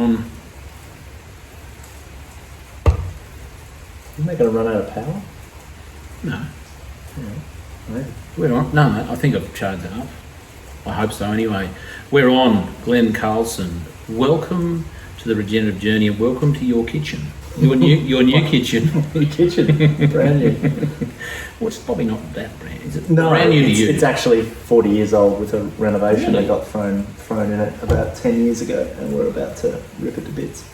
on. Isn't that going to run out of power? No. Yeah. We're on. No, mate, I think I've charged it up. I hope so anyway. We're on. Glen, Carlson. Welcome to the Regenerative Journey and welcome to your kitchen. Your new kitchen. Your kitchen, brand new. Well, it's probably not that brand. Is it No, brand new to you? It's actually 40 years old with a renovation Really? that got thrown in it about 10 years ago, and we're about to rip it to bits.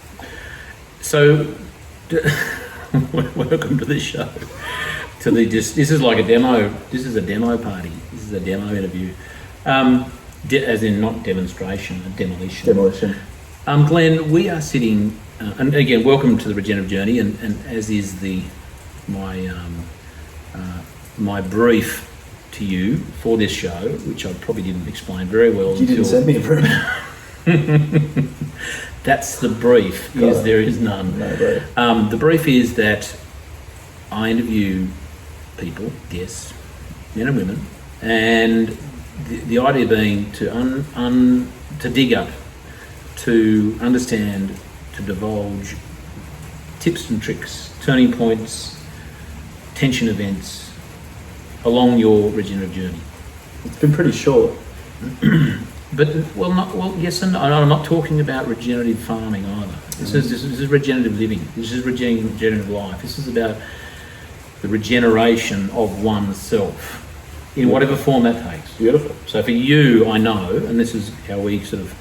So, welcome to this show. This is like a demo. This is a demo party. This is a demo interview, as in not demonstration, a demolition. Demolition. Glen, we are sitting, and again, welcome to the Regenerative Journey, and as is my brief to you for this show, which I probably didn't explain very well. You didn't send me a brief. That's the brief. There is none. No brief. The brief is that I interview people, guests, men and women, and the idea being to dig up, to understand, to divulge tips and tricks, turning points, tension events along your regenerative journey. It's been pretty short. But yes and no. I'm not talking about regenerative farming either. This is regenerative living. This is regenerative life. This is about the regeneration of oneself in whatever form that takes. Beautiful. So for you, I know, and this is how we sort of,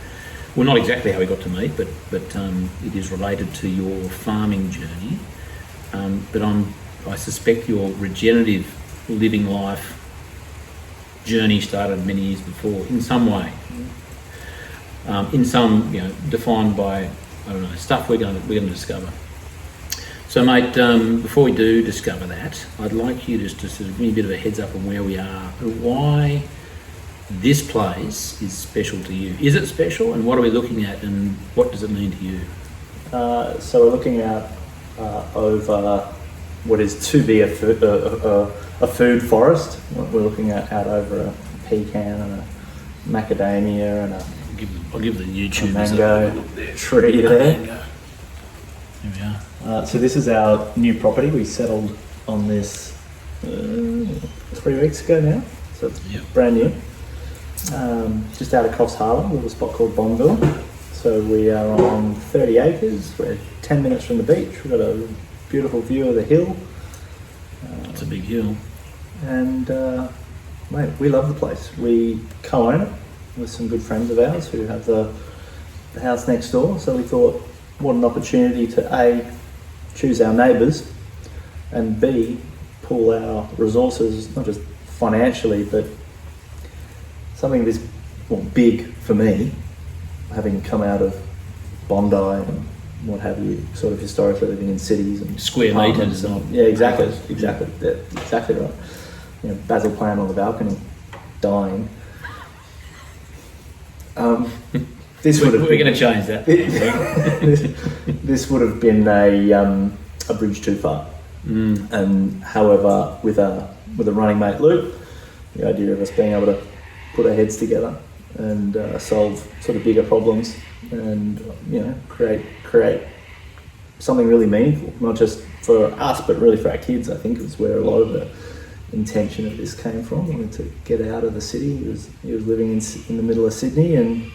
well, not exactly how we got to meet, but it is related to your farming journey. But I suspect your regenerative living life journey started many years before, in some way. In some, defined by, I don't know, stuff we're going to discover. So, mate, before we do discover that, I'd like you just to sort of give me a bit of a heads up on where we are and why this place is special to you. Is it special, and what are we looking at, and what does it mean to you? So we're looking out over what is to be a food forest. We're looking at out over a pecan and a macadamia and I'll give the YouTubers mango tree there. Here we are. So this is our new property. We settled on this 3 weeks ago now, so it's brand new. Just out of Coffs Harbour, a little spot called Bonneville. So we are on 30 acres. We're 10 minutes from the beach. We've got a beautiful view of the hill. It's a big hill. And mate, we love the place. We co-own it with some good friends of ours who have the house next door. So we thought, what an opportunity to A, choose our neighbours, and B, pool our resources, not just financially, but something this big for me, having come out of Bondi and what have you, sort of historically living in cities and Square metres. Yeah, exactly right. Basil plant on the balcony, dying. This would have we're going to change that. This would have been a bridge too far. And however, with a running mate Luke, the idea of us being able to put our heads together and solve sort of bigger problems and create something really meaningful, not just for us but really for our kids, I think is where a lot of the intention of this came from. Wanted to get out of the city. He was living in the middle of Sydney and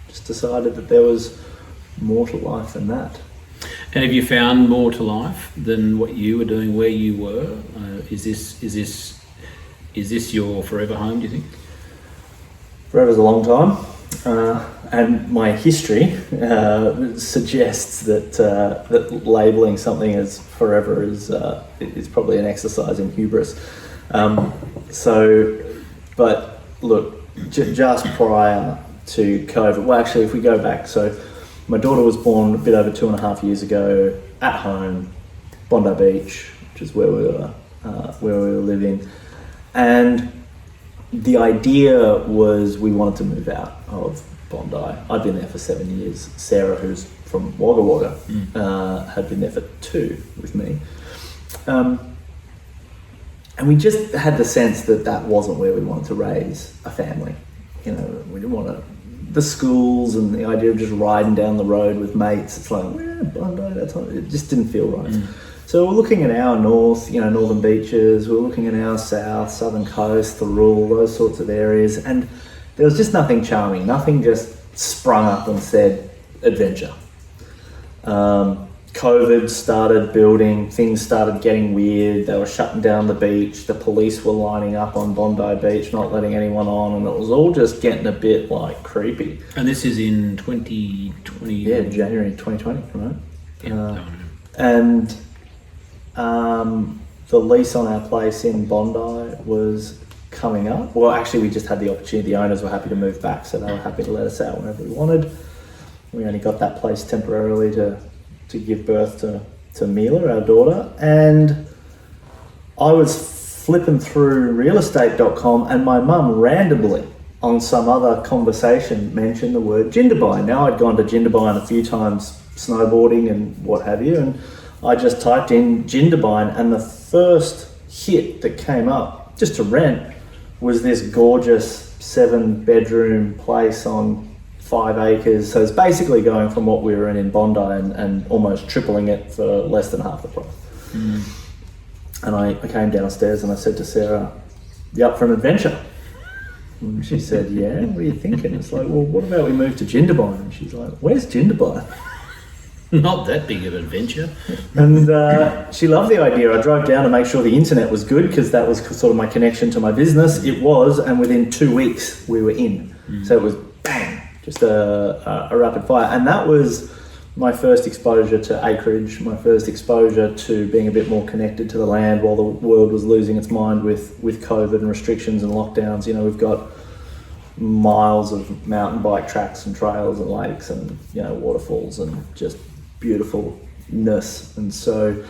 just decided that there was more to life than that. And have you found more to life than what you were doing where you were? Is this your forever home, do you think? Forever's a long time, and my history suggests that labelling something as forever is probably an exercise in hubris. But look, just prior to COVID, well, actually, if we go back, so my daughter was born a bit over 2.5 years ago at home, Bondi Beach, which is where we were living, and the idea was we wanted to move out of Bondi. I'd been there for 7 years. Sarah, who's from Wagga Wagga, had been there for 2 with me. And we just had the sense that wasn't where we wanted to raise a family. We didn't want to the schools and the idea of just riding down the road with mates, it's like, Bondi, it just didn't feel right. So we're looking at our north, northern beaches, we're looking at our south, southern coast, the Rural, those sorts of areas, and there was just nothing charming, nothing just sprung up and said adventure. COVID started building, things started getting weird, they were shutting down the beach, the police were lining up on Bondi Beach, not letting anyone on, and it was all just getting a bit like creepy. And this is in 2020? Yeah, January 2020, right? Yeah, and the lease on our place in Bondi was coming up. Well, actually, we just had the opportunity. The owners were happy to move back, so they were happy to let us out whenever we wanted. We only got that place temporarily to give birth to Mila, our daughter. And I was flipping through realestate.com, and my mum randomly, on some other conversation, mentioned the word Jindabyne. Now, I'd gone to Jindabyne a few times snowboarding and what have you, and I just typed in Jindabyne, and the first hit that came up, just to rent, was this gorgeous 7-bedroom place on 5 acres. So it's basically going from what we were in Bondi and almost tripling it for less than half the price. And I came downstairs and I said to Sarah, "You up for an adventure?" And she said, "Yeah, what are you thinking?" It's like, "Well, what about we move to Jindabyne?" And she's like, "Where's Jindabyne?" Not that big of an adventure. And she loved the idea. I drove down to make sure the internet was good, because that was sort of my connection to my business. It was, and within 2 weeks we were in. So it was bang, just a rapid fire. And that was my first exposure to acreage, my first exposure to being a bit more connected to the land while the world was losing its mind with COVID and restrictions and lockdowns. We've got miles of mountain bike tracks and trails and lakes and, waterfalls and just beautifulness. And so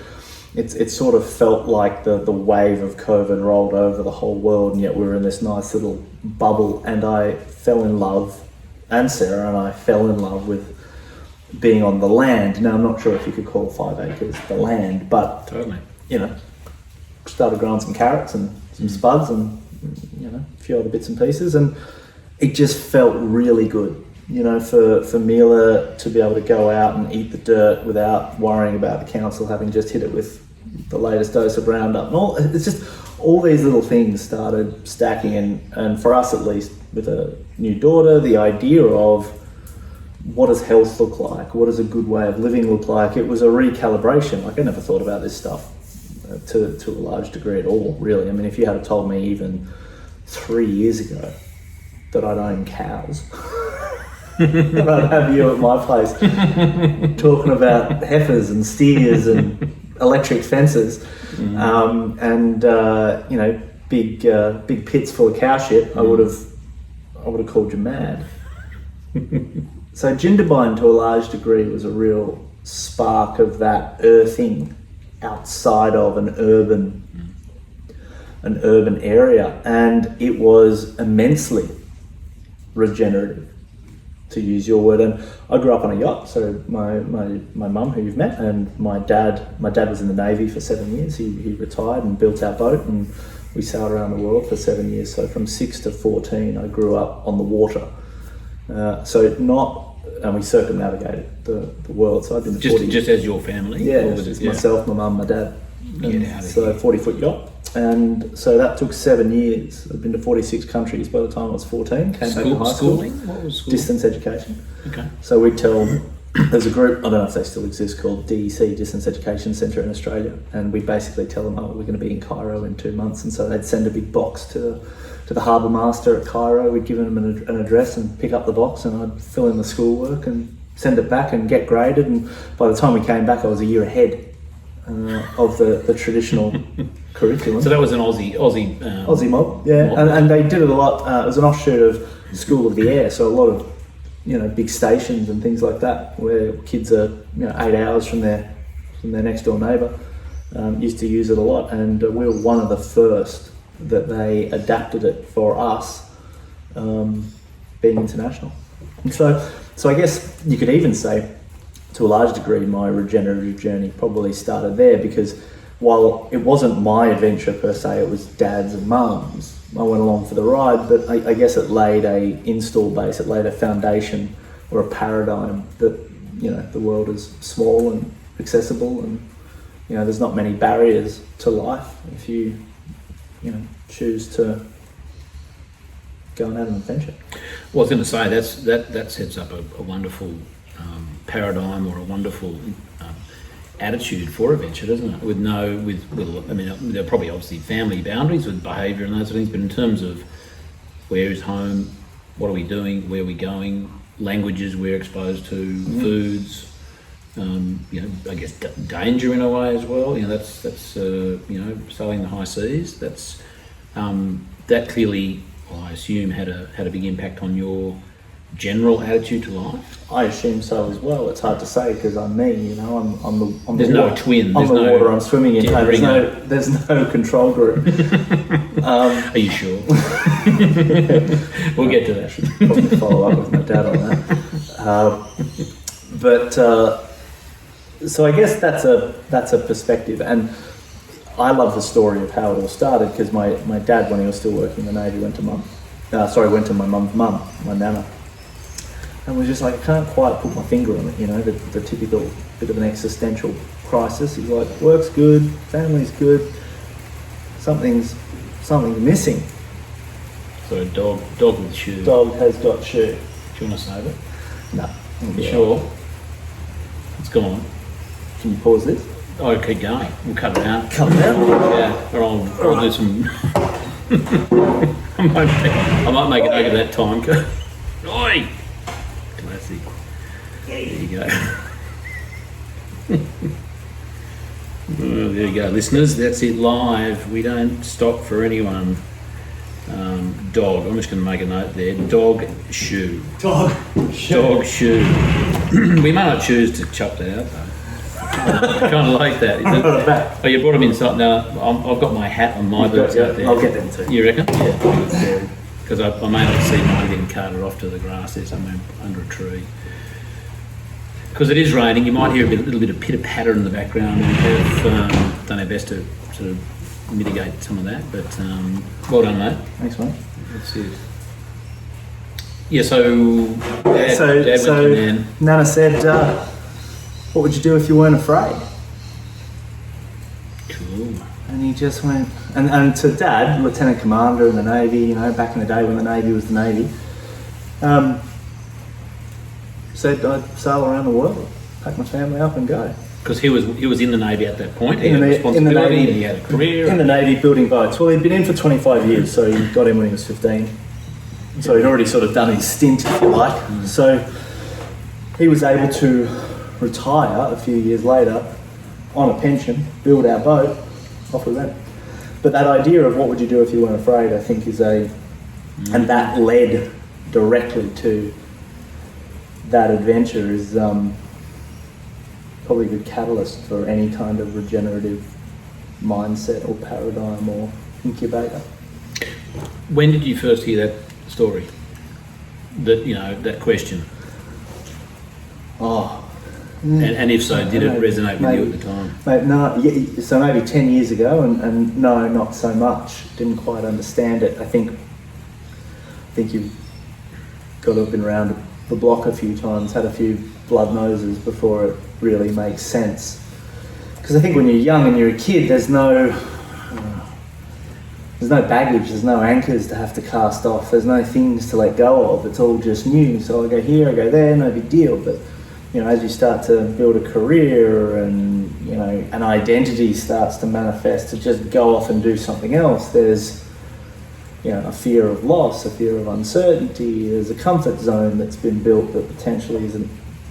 it sort of felt like the wave of COVID rolled over the whole world, and yet we were in this nice little bubble. And I fell in love, and Sarah and I fell in love with being on the land. Now, I'm not sure if you could call 5 acres the land, but totally, started growing some carrots and some spuds and a few other bits and pieces, and it just felt really good. For Mila to be able to go out and eat the dirt without worrying about the council having just hit it with the latest dose of Roundup and all. It's just all these little things started stacking, and for us at least, with a new daughter, the idea of what does health look like? What does a good way of living look like? It was a recalibration. Like, I never thought about this stuff to a large degree at all, really. I mean, if you had told me even 3 years ago that I'd own cows, and I'd have you at my place talking about heifers and steers and electric fences, and big pits full of cow shit, I would have called you mad. So Jindabyne, to a large degree, was a real spark of that earthing outside of an urban area, and it was immensely regenerative, to use your word. And I grew up on a yacht. So my mum, who you've met, and my dad was in the Navy for 7 years. He retired and built our boat, and we sailed around the world for 7 years. So from 6 to 14, I grew up on the water. And we circumnavigated the world. So I've been just as your family. Yeah, it's myself, my mum, my dad. Get out of so here. 40-foot yacht. And so that took 7 years. I've been to 46 countries by the time I was 14. Came back to high school. Schooling? What was school? Distance education. Okay. So we'd tell, there's a group, I don't know if they still exist, called DEC, Distance Education Centre in Australia. And we'd basically tell them, we're going to be in Cairo in 2 months. And so they'd send a big box to the harbour master at Cairo. We'd give them an address and pick up the box, and I'd fill in the schoolwork and send it back and get graded. And by the time we came back, I was a year ahead of the traditional curriculum. So that was an Aussie mob, yeah. Mob. And they did it a lot. It was an offshoot of School of the Air, so a lot of big stations and things like that, where kids are 8 hours from their next door neighbour. Used to use it a lot, and we were one of the first that they adapted it for us, being international. And so I guess you could even say, to a large degree, my regenerative journey probably started there, because while it wasn't my adventure per se, it was Dad's and Mum's, I went along for the ride, but I guess it laid a install base, it laid a foundation or a paradigm that, you know, the world is small and accessible, and, you know, there's not many barriers to life if you know, choose to go and have an adventure. Well, I was going to say that sets up a wonderful paradigm or a wonderful attitude for adventure, doesn't it? I mean, there are probably obviously family boundaries with behaviour and those sort of things, but in terms of where is home, what are we doing, where are we going, languages we're exposed to, foods, you know, I guess danger in a way as well. You know, that's you know, sailing the high seas. That's that clearly, well, I assume, had a big impact on your general attitude to life. I assume so as well. It's hard to say because I'm me, you know. I'm there's the no water. twin. I'm There's the no water I'm swimming in. Ringo. There's no control group. Are you sure? We'll get to that. Should probably follow up with my dad on that. So I guess that's a perspective, and I love the story of how it all started because my dad, when he was still working in the Navy, went to my mum's mum, my nana, and was just like, I can't quite put my finger on it, you know, the typical bit of an existential crisis. He's like, work's good, family's good, something's missing. So dog with shoe. Dog has got shoe. Do you want to save it? No. You sure? It's gone. Can you pause this? Oh, keep going. We'll cut it out. Cut it out? Yeah, or I'll do some... I might make a note of that time code. Oi! Classic. There you go. There you go, listeners. That's it live. We don't stop for anyone. Dog. I'm just going to make a note there. Dog shoe. Dog shoe. Dog shoe. We may not choose to chop that out though. I kind of like that. Oh, you brought them in something. Now I've got my hat on my boots out there. I'll get them too. You reckon? Yeah. Because I may not see mine getting carted off to the grass there somewhere under a tree. Because it is raining, you might hear a little bit of pitter patter in the background. We have done our best to sort of mitigate some of that, but well done, mate. Thanks, mate. That's it. Yeah, so Dad went to Nan. Nana said, what would you do if you weren't afraid? Cool. And he just went, and to Dad, Lieutenant Commander in the Navy, you know, back in the day when the Navy was the Navy, said I'd sail around the world, pack my family up and go. Because he was in the Navy at that point. He In had the responsibility, Navy, he had a career. In the Navy, building boats. Well, he'd been in for 25 years, so he got in when he was 15. So he'd already sort of done his stint, if you like. So he was able to retire a few years later on a pension, build our boat, off we went. But that idea of what would you do if you weren't afraid, I think is and that led directly to that adventure is probably a good catalyst for any kind of regenerative mindset or paradigm or incubator. When did you first hear that story? That question? Oh. And if so, did it resonate with you at the time? No, so maybe 10 years ago, and no, not so much. Didn't quite understand it. I think you've got to have been around the block a few times, had a few blood noses before it really makes sense. Because I think when you're young and you're a kid, there's no baggage, there's no anchors to have to cast off, there's no things to let go of. It's all just new. So I go here, I go there, no big deal. But you know, as you start to build a career and, you know, an identity starts to manifest to just go off and do something else, there's, you know, a fear of loss, a fear of uncertainty. There's a comfort zone that's been built that potentially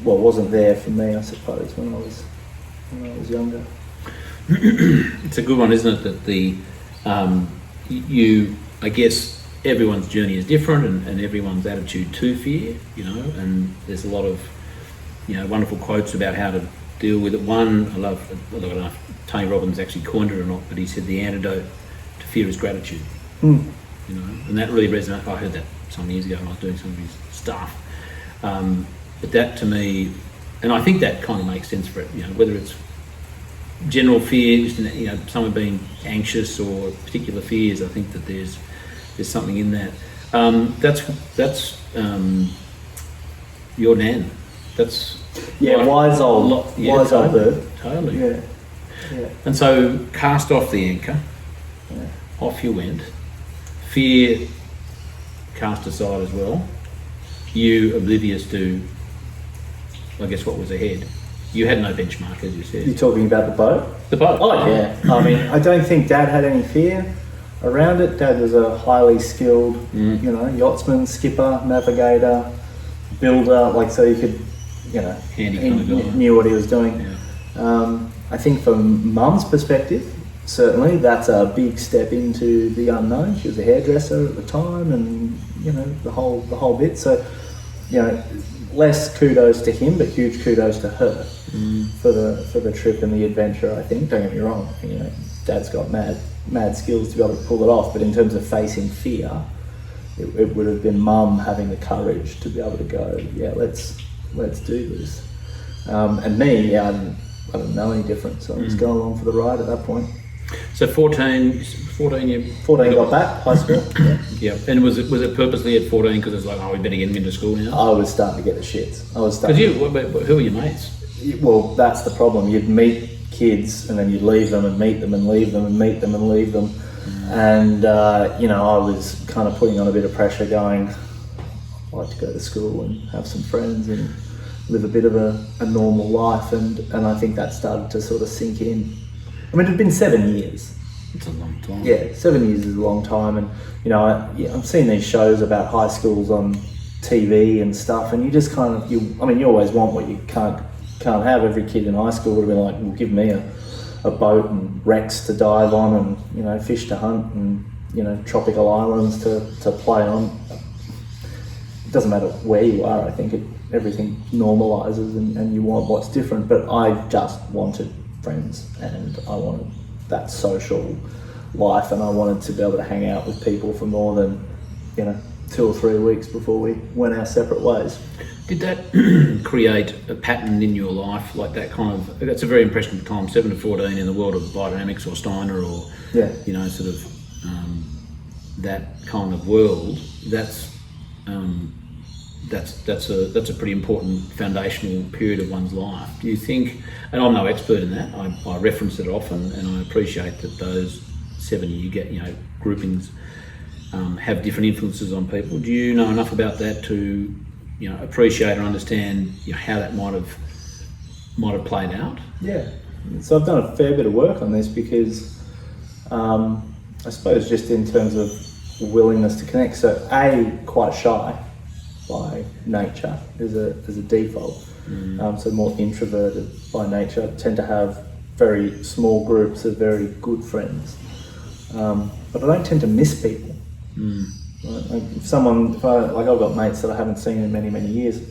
wasn't there for me, I suppose, when I was younger. It's a good one, isn't it? That I guess everyone's journey is different and everyone's attitude to fear, you know, and there's a lot of, you know, wonderful quotes about how to deal with it. One, I don't know if Tony Robbins actually coined it or not, but he said the antidote to fear is gratitude. You know, and that really resonated. I heard that some years ago when I was doing some of his stuff. But that to me, and I think that kind of makes sense for it, you know, whether it's general fear, just, you know, someone being anxious or particular fears, I think that there's there's something in that. That's your nan. That's wise old bird. Totally. Yeah. And so cast off the anchor. Yeah. Off you went. Fear cast aside as well. You oblivious to, I guess, what was ahead. You had no benchmark, as you said. You're talking about the boat? The boat. Oh yeah. I mean, I don't think Dad had any fear around it. Dad was a highly skilled, yachtsman, skipper, navigator, builder. Like, so he could, Handy he kind of guy. knew what he was doing. Yeah. I think from Mum's perspective, certainly that's a big step into the unknown. She was a hairdresser at the time, and the whole bit. So, less kudos to him, but huge kudos to her for the trip and the adventure. I think. Don't get me wrong. Dad's got mad skills to be able to pull it off. But in terms of facing fear, it would have been Mum having the courage to be able to go, yeah, let's do this. And me, I didn't know any different, so I was going along for the ride at that point. So 14 got back, high school. Yeah. And was it purposely at 14 because it's like, we better get him into school now? I was starting to get the shits. Because who are your mates? Well, that's the problem. You'd meet kids and then you'd leave them and meet them and leave them and meet them and leave them. And, I was kind of putting on a bit of pressure going, I'd like to go to school and have some friends and live a bit of a normal life. And I think that started to sort of sink in. I mean, it had been 7 years. It's a long time. Yeah, 7 years is a long time. And, I've seen these shows about high schools on TV and stuff, and you just kind of, you always want what you can't have. Every kid in high school would have been like, well, give me a boat and wrecks to dive on and, fish to hunt and, tropical islands to play on. It doesn't matter where you are, I think everything normalises and you want what's different. But I just wanted friends and I wanted that social life, and I wanted to be able to hang out with people for more than 2 or 3 weeks before we went our separate ways. Did that create a pattern in your life, like that kind of? That's a very impressionable time, 7 to 14 in the world of biodynamics or Steiner or sort of that kind of world. That's a pretty important foundational period of one's life. Do you think, and I'm no expert in that, I reference it often, and I appreciate that those 7 groupings have different influences on people. Do you know enough about that to appreciate or understand how that might have played out? Yeah, so I've done a fair bit of work on this because I suppose just in terms of willingness to connect. So quite shy by nature as a default. So more introverted by nature. I tend to have very small groups of very good friends, but I don't tend to miss people. Like if I've got mates that I haven't seen in many years,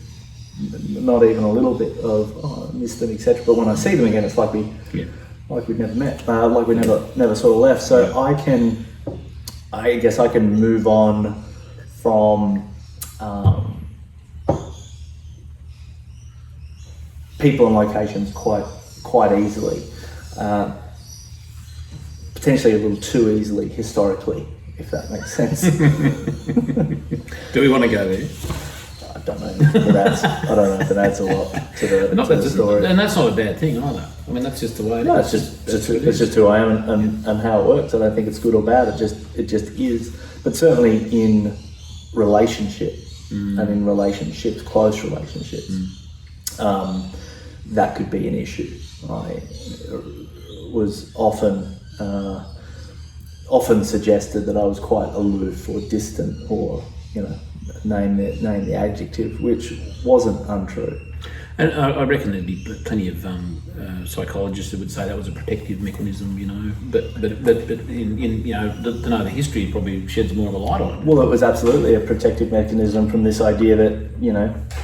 not even a little bit of I miss them, etc. But when I see them again, it's like we'd never met, like we never sort of left. So I guess I can move on from people and locations quite easily, potentially a little too easily historically, if that makes sense. Do we want to go there? I don't know if it adds a lot to the story. And that's not a bad thing either. I mean, that's just the way it is. It's just who I am and how it works. I don't think it's good or bad. It just is. But certainly in relationship and in relationships, close relationships, that could be an issue. I was often suggested that I was quite aloof or distant, or name the adjective, which wasn't untrue. And I reckon there'd be plenty of psychologists that would say that was a protective mechanism, But in to know the history probably sheds more of a light on it. Well, it was absolutely a protective mechanism from this idea that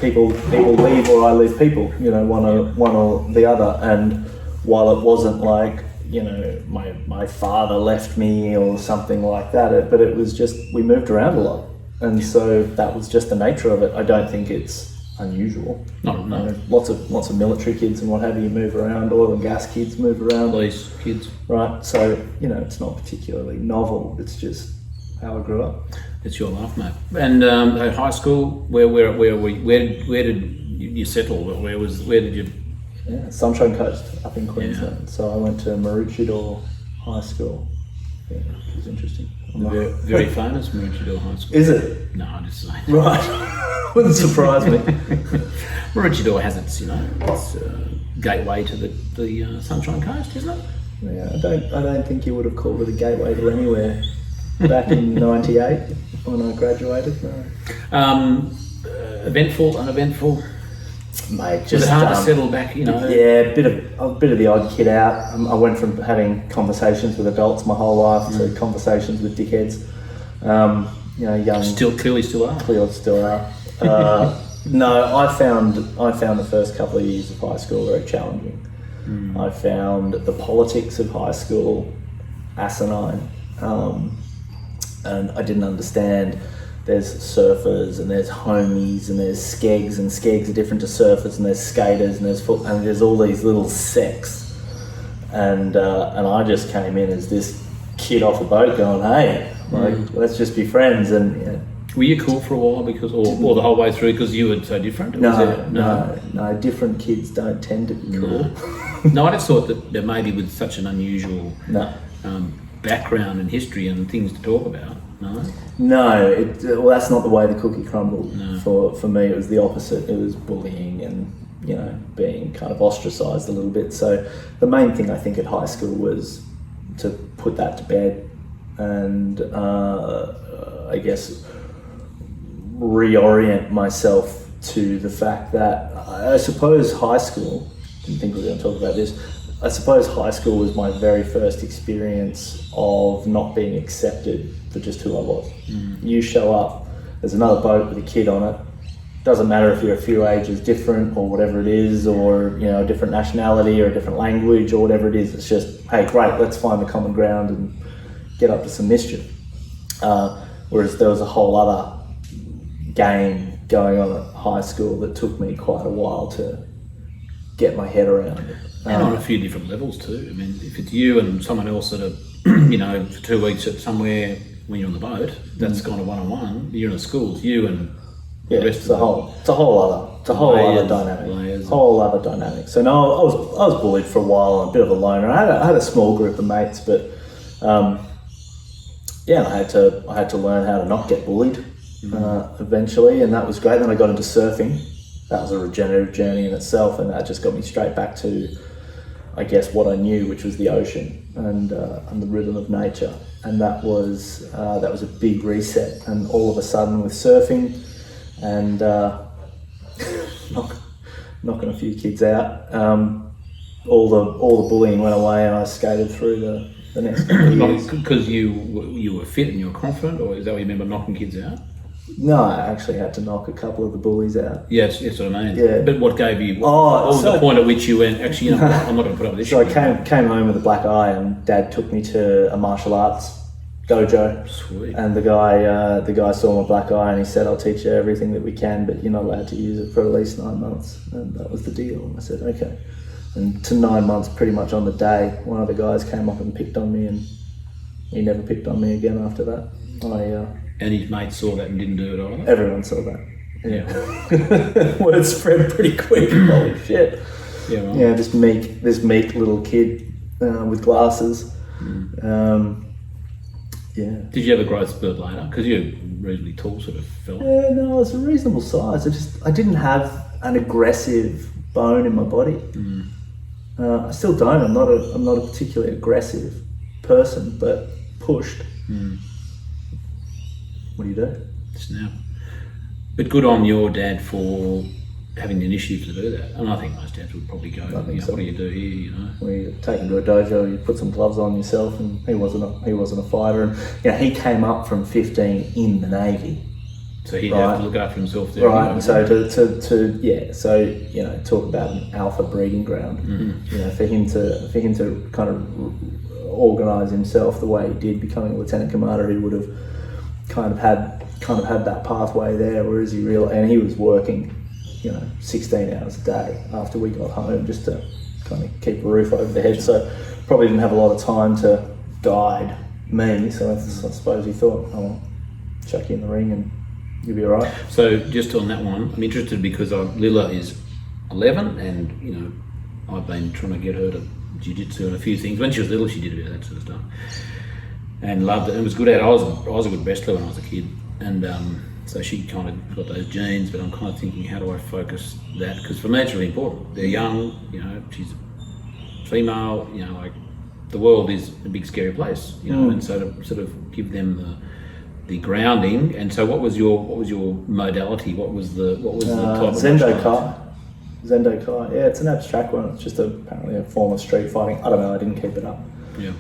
people leave or I leave people, one or the other. And while it wasn't like my father left me or something like that, but it was just we moved around a lot, and so that was just the nature of it. I don't think it's unusual. No. Lots of military kids and what have you move around. Oil and gas kids move around. Police kids. Right. So it's not particularly novel. It's just how I grew up. It's your life, mate. And at high school, where did you settle? Where did you? Yeah, Sunshine Coast up in Queensland. So I went to Maroochydore High School. Yeah, which was interesting. Very famous Maroochydore High School. Is it? No, I'm just saying. Right. Wouldn't surprise me. Maroochydore has its gateway to the Sunshine Coast, isn't it? Yeah, I don't think you would have called it a gateway to anywhere back in '98 when I graduated. No. Eventful, uneventful. Mate, just Was it hard to settle back? Yeah, a bit of the odd kid out. I went from having conversations with adults my whole life to conversations with dickheads. Young. Clearly still are. No, I found the first couple of years of high school very challenging. I found the politics of high school asinine, and I didn't understand. There's surfers and there's homies and there's skegs, and skegs are different to surfers, and there's skaters and there's all these little sects, and I just came in as this kid off a boat going, hey, let's just be friends. And you know, were you cool for a while or the whole way through because you were so different? No, different kids don't tend to be cool. No, I just thought that maybe with such an unusual background and history and things to talk about. No, well, that's not the way the cookie crumbled. No. For me, it was the opposite. It was bullying and, you know, being kind of ostracised a little bit. So the main thing I think at high school was to put that to bed and I guess reorient myself to the fact that I suppose high school, didn't think we were going to talk about this, I suppose high school was my very first experience of not being accepted for just who I was. You show up, there's another boat with a kid on it. Doesn't matter if you're a few ages different or whatever it is, or you know, a different nationality or a different language or whatever it is. It's just, hey, great, let's find the common ground and get up to some mischief. Whereas there was a whole other game going on at high school that took me quite a while to get my head around. And on a few different levels too. I mean, if it's you and someone else that are, you know, for 2 weeks at somewhere when you're on the boat, that's kind of one-on-one. You're in a school, it's you and the rest of the it's a whole other dynamic. So no, I was bullied for a while and a bit of a loner. I had a small group of mates, but I had to learn how to not get bullied eventually, and that was great. Then I got into surfing. That was a regenerative journey in itself, and that just got me straight back to, I guess, what I knew, which was the ocean and the rhythm of nature. And that was a big reset. And all of a sudden, with surfing and knocking a few kids out, all the bullying went away, and I skated through the next couple of years. Because you were fit and you were confident, or is that what you remember, knocking kids out? No, I actually had to knock a couple of the bullies out. Yes, that's what I mean. Yeah. But what gave you? What was the point at which you went? Actually, you know, I'm not going to put up with this. So I came home with a black eye, and Dad took me to a martial arts dojo. Sweet. And the guy saw my black eye, and he said, "I'll teach you everything that we can, but you're not allowed to use it for at least 9 months." And that was the deal. And I said, "Okay." And to 9 months, pretty much on the day, one of the guys came up and picked on me, and he never picked on me again after that. And his mates saw that and didn't do it either? Everyone saw that. Yeah. Word spread pretty quick. Holy shit. Yeah, right. Yeah, this meek little kid with glasses. Yeah. Did you have a growth spurt later? Because you're reasonably tall, sort of fella. Yeah, no, it's a reasonable size. I didn't have an aggressive bone in my body. I still don't. I'm not a particularly aggressive person, but pushed. What do you do? Snap. But good on your dad for having the initiative to do that. And I think most dads would probably go, so. What do you do here, you know? Well, you take him to a dojo, you put some gloves on yourself, and he wasn't a fighter. And you know, he came up from 15 in the Navy. So he'd have to look after himself there. Right, and so so you know, talk about an alpha breeding ground. You know, for him to kind of organise himself the way he did, becoming a lieutenant commander, he would have kind of had that pathway there, whereas he was working, you know, 16 hours a day after we got home just to kind of keep a roof over the head. So probably didn't have a lot of time to guide me, so I suppose he thought, oh, well, chuck you in the ring and you'll be all right. So just on that one, I'm interested because Lila is 11, and you know, I've been trying to get her to jiu-jitsu and a few things. When she was little, she did a bit of that sort of stuff, and loved it. And was good at it. I was a good wrestler when I was a kid, and so she kind of got those genes. But I'm kind of thinking, how do I focus that? Because for me, it's really important. They're young, you know. She's female, you know. Like the world is a big, scary place, you know. And so to sort of give them the grounding. And so, what was your modality? What was the type of Zendo Kai? Zendo Kai, yeah, it's an abstract one. It's just apparently a form of street fighting. I don't know, I didn't keep it up. Yeah.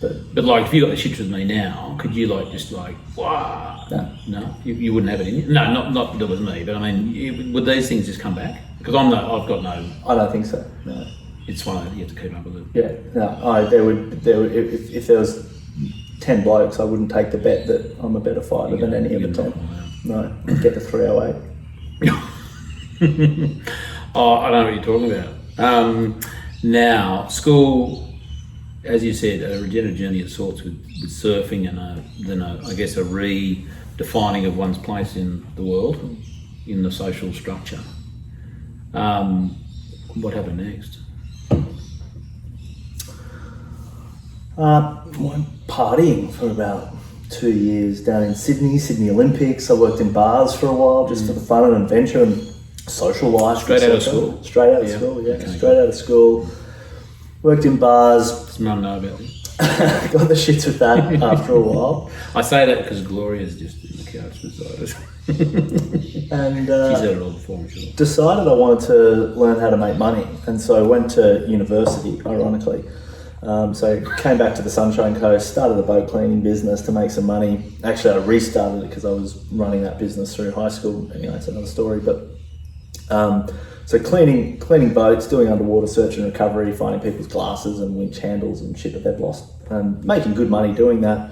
But like, if you got the shits with me now, could you just wow? No, you wouldn't have it in you. No, not that with me, but I mean, would these things just come back? Because I've got no. I don't think so. No. It's one that you have to keep up with it. Yeah, no. There would if there was 10 blokes, I wouldn't take the bet that I'm a better fighter than any of the 10. No, I'd get the 308. Oh, I don't know what you're talking about. Now, school, as you said, a regenerative journey of sorts with surfing, and then I guess a redefining of one's place in the world, in the social structure. What happened next? Went partying for about 2 years down in Sydney Olympics. I worked in bars for a while just for the fun and adventure and social life. Straight out of school? Straight out of school, yeah. Okay. Straight out of school. Worked in bars. Does Mum know about this? Got the shits with that after a while. I say that because Gloria's just in the couch beside us. And she's had it all before, I'm sure. Decided I wanted to learn how to make money, and so I went to university, ironically. So came back to the Sunshine Coast, started a boat cleaning business to make some money. Actually, I restarted it because I was running that business through high school. Anyway, it's another story. But so cleaning boats, doing underwater search and recovery, finding people's glasses and winch handles and shit that they'd lost, and making good money doing that.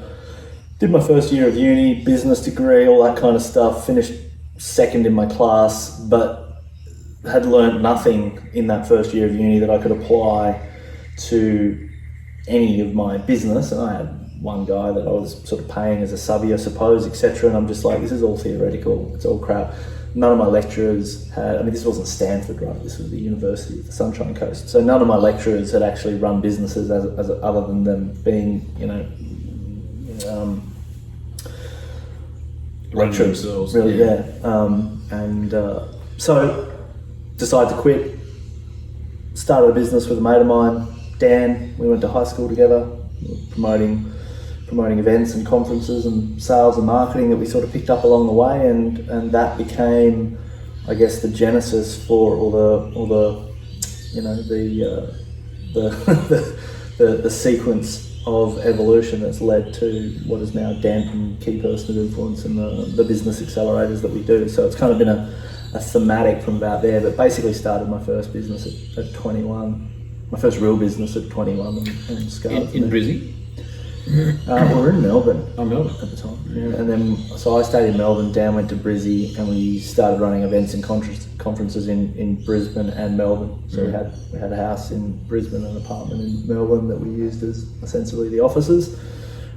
Did my first year of uni, business degree, all that kind of stuff. Finished second in my class, but had learned nothing in that first year of uni that I could apply to any of my business. And I had one guy that I was sort of paying as a subby, I suppose, etc. And I'm just like, this is all theoretical, it's all crap. None of my lecturers had, this wasn't Stanford, right? This was the University of the Sunshine Coast. So none of my lecturers had actually run businesses as other than them being, lecturers, really, yeah. So decided to quit. Started a business with a mate of mine, Dan. We went to high school together, promoting events and conferences and sales and marketing that we sort of picked up along the way, and that became, I guess, the genesis for all the the sequence of evolution that's led to what is now Dampen, Key Person of Influence, and the business accelerators that we do. So it's kind of been a thematic from about there, but basically started my first business at 21. My first real business at 21 and scaled. In Brizzy? We were in Melbourne. Oh, Melbourne. At the time. Yeah. And then, so I stayed in Melbourne, Dan went to Brizzy, and we started running events and conferences in Brisbane and Melbourne. So we had a house in Brisbane and an apartment in Melbourne that we used as essentially the offices.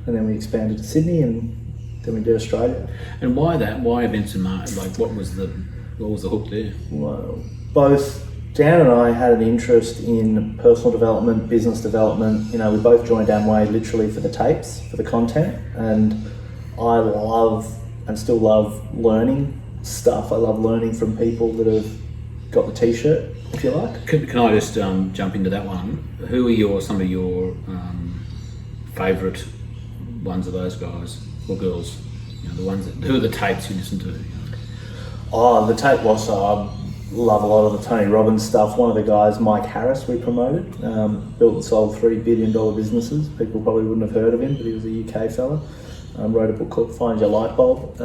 And then we expanded to Sydney, and then we did Australia. And why that? Why events and marketing? Like, what was the hook there? Well, both Dan and I had an interest in personal development, business development. We both joined Amway literally for the tapes, for the content, and I love and still love learning stuff. I love learning from people that have got the t-shirt, if you like. Can I just jump into that one? Who are some of your favourite ones of those guys or girls? Who are the tapes you listen to? Oh, the tape was love a lot of the Tony Robbins stuff. One of the guys, Mike Harris, we promoted, built and sold $3 billion businesses. People probably wouldn't have heard of him, but he was a UK fella. Wrote a book called Find Your Light Bulb.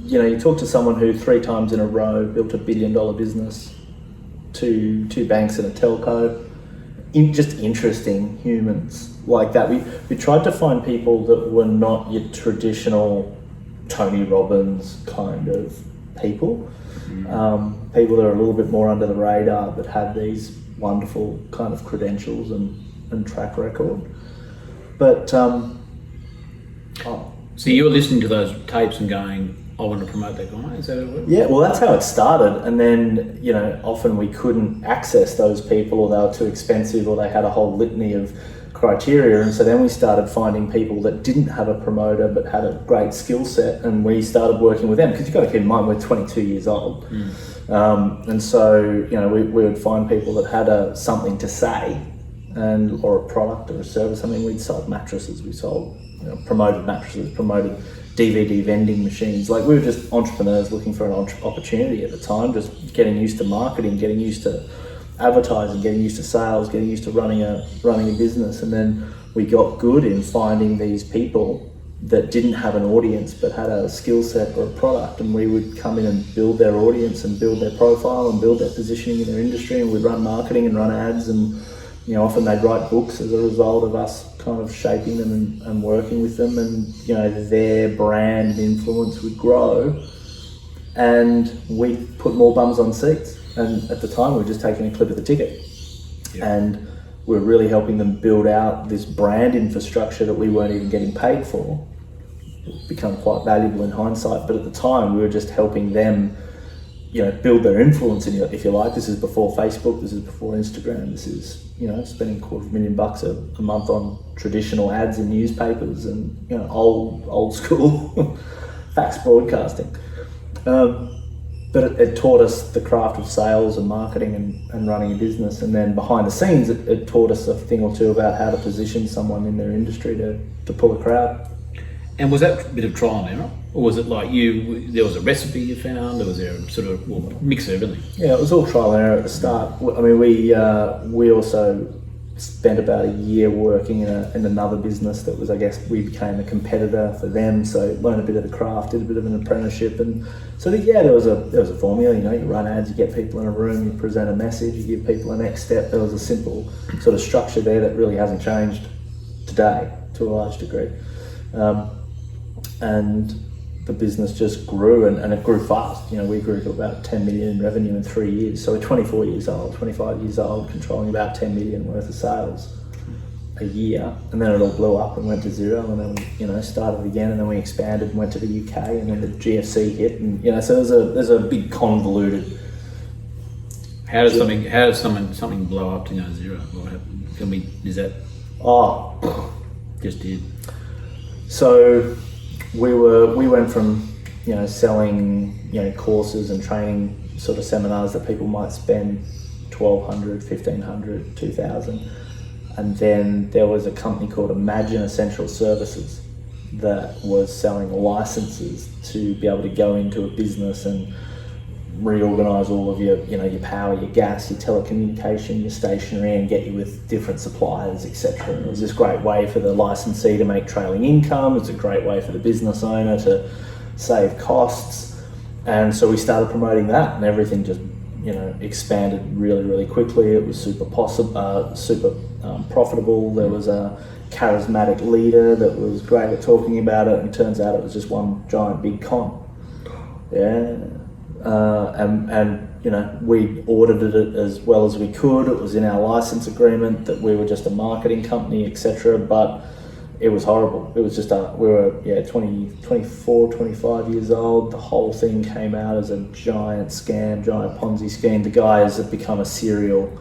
You talk to someone who 3 times in a row built $1 billion business, two banks and a telco. Just interesting humans like that. We tried to find people that were not your traditional Tony Robbins kind of people. People that are a little bit more under the radar but have these wonderful kind of credentials and track record. But So you were listening to those tapes and going, I want to promote that guy, is that it? yeah, well, that's how it started. And then, you know, often we couldn't access those people, or they were too expensive, or they had a whole litany of criteria. And so then we started finding people that didn't have a promoter but had a great skill set, and we started working with them, because you've got to keep in mind we're 22 years old. And so, you know, we would find people that had something to say, and or a product or a service. I mean, we'd sold mattresses, we sold, you know, promoted mattresses, promoted DVD vending machines. Like, we were just entrepreneurs looking for an opportunity at the time, just getting used to marketing, getting used to advertising, getting used to sales, getting used to running a business. And then we got good in finding these people that didn't have an audience but had a skill set or a product, and we would come in and build their audience and build their profile and build their positioning in their industry, and we'd run marketing and run ads, and, you know, often they'd write books as a result of us kind of shaping them and working with them, and, you know, their brand and influence would grow, and we'd put more bums on seats. And at the time we were just taking a clip of the ticket. Yeah. And we're really helping them build out this brand infrastructure that we weren't even getting paid for. It's become quite valuable in hindsight, but at the time we were just helping them, you know, build their influence, if you like. This is before Facebook, this is before Instagram, this is, you know, spending $250,000 a month on traditional ads in newspapers and, you know, old school fax broadcasting. But it taught us the craft of sales and marketing and running a business. And then behind the scenes, it taught us a thing or two about how to position someone in their industry to pull a crowd. And was that a bit of trial and error? Or was it like there was a recipe you found, or was there a sort of mix of everything? Yeah, it was all trial and error at the start. I mean, we also spent about a year working in another business that was, I guess, we became a competitor for them. So learned a bit of the craft, did a bit of an apprenticeship, and so there was a formula. You know, you run ads, you get people in a room, you present a message, you give people a next step. There was a simple sort of structure there that really hasn't changed today to a large degree, and the business just grew, and it grew fast. You know, we grew to about 10 million in revenue in 3 years. So we're 25 years old, controlling about 10 million worth of sales a year. And then it all blew up and went to zero, and then we, you know, started again, and then we expanded and went to the UK, and then the GFC hit, and, you know, so there's a big convoluted. How does something blow up to go zero? What happened? Is that? Just did. So we went from, you know, selling, you know, courses and training sort of seminars that people might spend $1,200, $1,500, $2,000, and then there was a company called Imagine Essential Services that was selling licenses to be able to go into a business and reorganize all of your, you know, your power, your gas, your telecommunication, your stationery, and get you with different suppliers, etc. And it was this great way for the licensee to make trailing income. It's a great way for the business owner to save costs. And so we started promoting that, and everything just, you know, expanded really, really quickly. It was super profitable. There was a charismatic leader that was great at talking about it, and it turns out it was just one giant big con. Yeah. And you know, we audited it as well as we could. It was in our license agreement that we were just a marketing company, etc. But it was horrible. It was just we were 24, 25 years old. The whole thing came out as a giant scam, giant Ponzi scheme. The guy has become a serial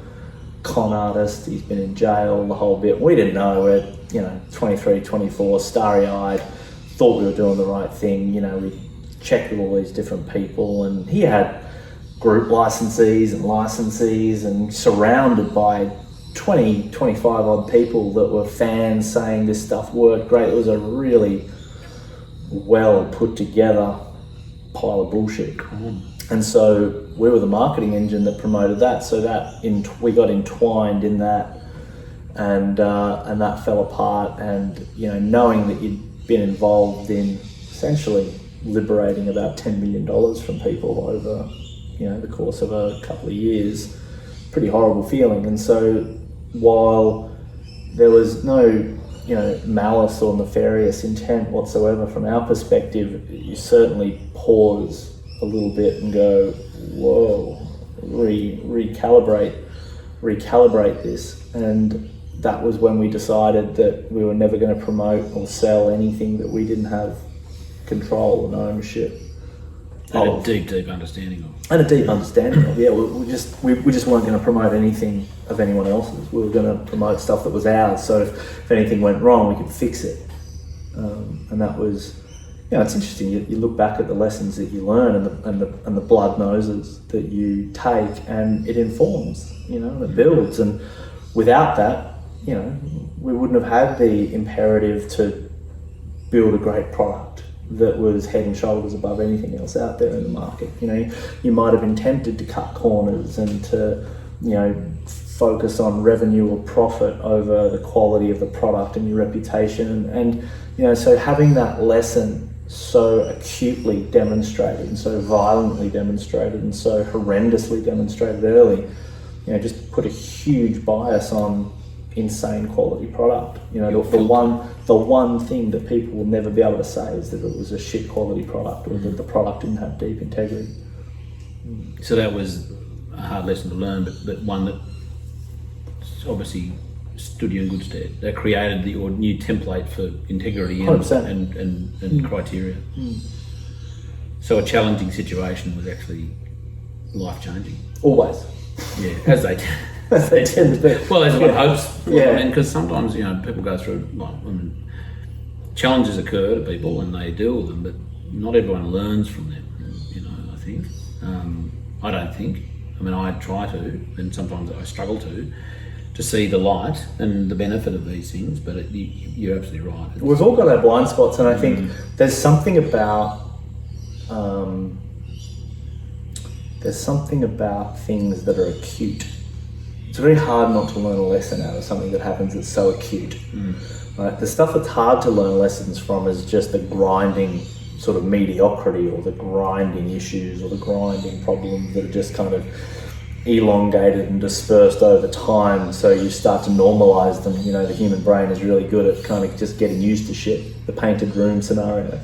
con artist. He's been in jail, the whole bit. We didn't know. We're, you know, 23, 24, starry-eyed, thought we were doing the right thing. You know, we checked with all these different people, and he had group licensees and surrounded by 20, 25 odd people that were fans saying this stuff worked great. It was a really well put together pile of bullshit. And so we were the marketing engine that promoted that, so that we got entwined in that, and that fell apart. And, you know, knowing that you'd been involved in essentially liberating about $10 million from people over, you know, the course of a couple of years, pretty horrible feeling. And so while there was no, you know, malice or nefarious intent whatsoever from our perspective, you certainly pause a little bit and go, whoa, recalibrate this. And that was when we decided that we were never going to promote or sell anything that we didn't have control and ownership And of. a deep understanding of. And a deep understanding of, yeah. We just weren't going to promote anything of anyone else's. We were going to promote stuff that was ours. So if anything went wrong, we could fix it. And that was, it's interesting. You look back at the lessons that you learn and the blood noses that you take, and it informs, and it builds. And without that, we wouldn't have had the imperative to build a great product that was head and shoulders above anything else out there in the market. You might have been tempted to cut corners and to, focus on revenue or profit over the quality of the product and your reputation. And so having that lesson so acutely demonstrated and so violently demonstrated and so horrendously demonstrated early, just put a huge bias on insane quality product. The one thing that people will never be able to say is that it was a shit quality product or that the product didn't have deep integrity. So that was a hard lesson to learn, but one that obviously stood you in good stead. They created your new template for integrity and criteria. So a challenging situation was actually life-changing. Always. Yeah, as they tend to be. Well, as one hopes. Yeah. Because sometimes people go through challenges occur to people and they deal with them, but not everyone learns from them. I think. I don't think. I try to, and sometimes I struggle to see the light and the benefit of these things. But you're absolutely right. We've all got our blind spots, and I think there's something about things that are acute. It's very hard not to learn a lesson out of something that happens that's so acute. Right? The stuff that's hard to learn lessons from is just the grinding sort of mediocrity or the grinding issues or the grinding problems that are just kind of elongated and dispersed over time, so you start to normalize them. The human brain is really good at kind of just getting used to shit. The painted room scenario.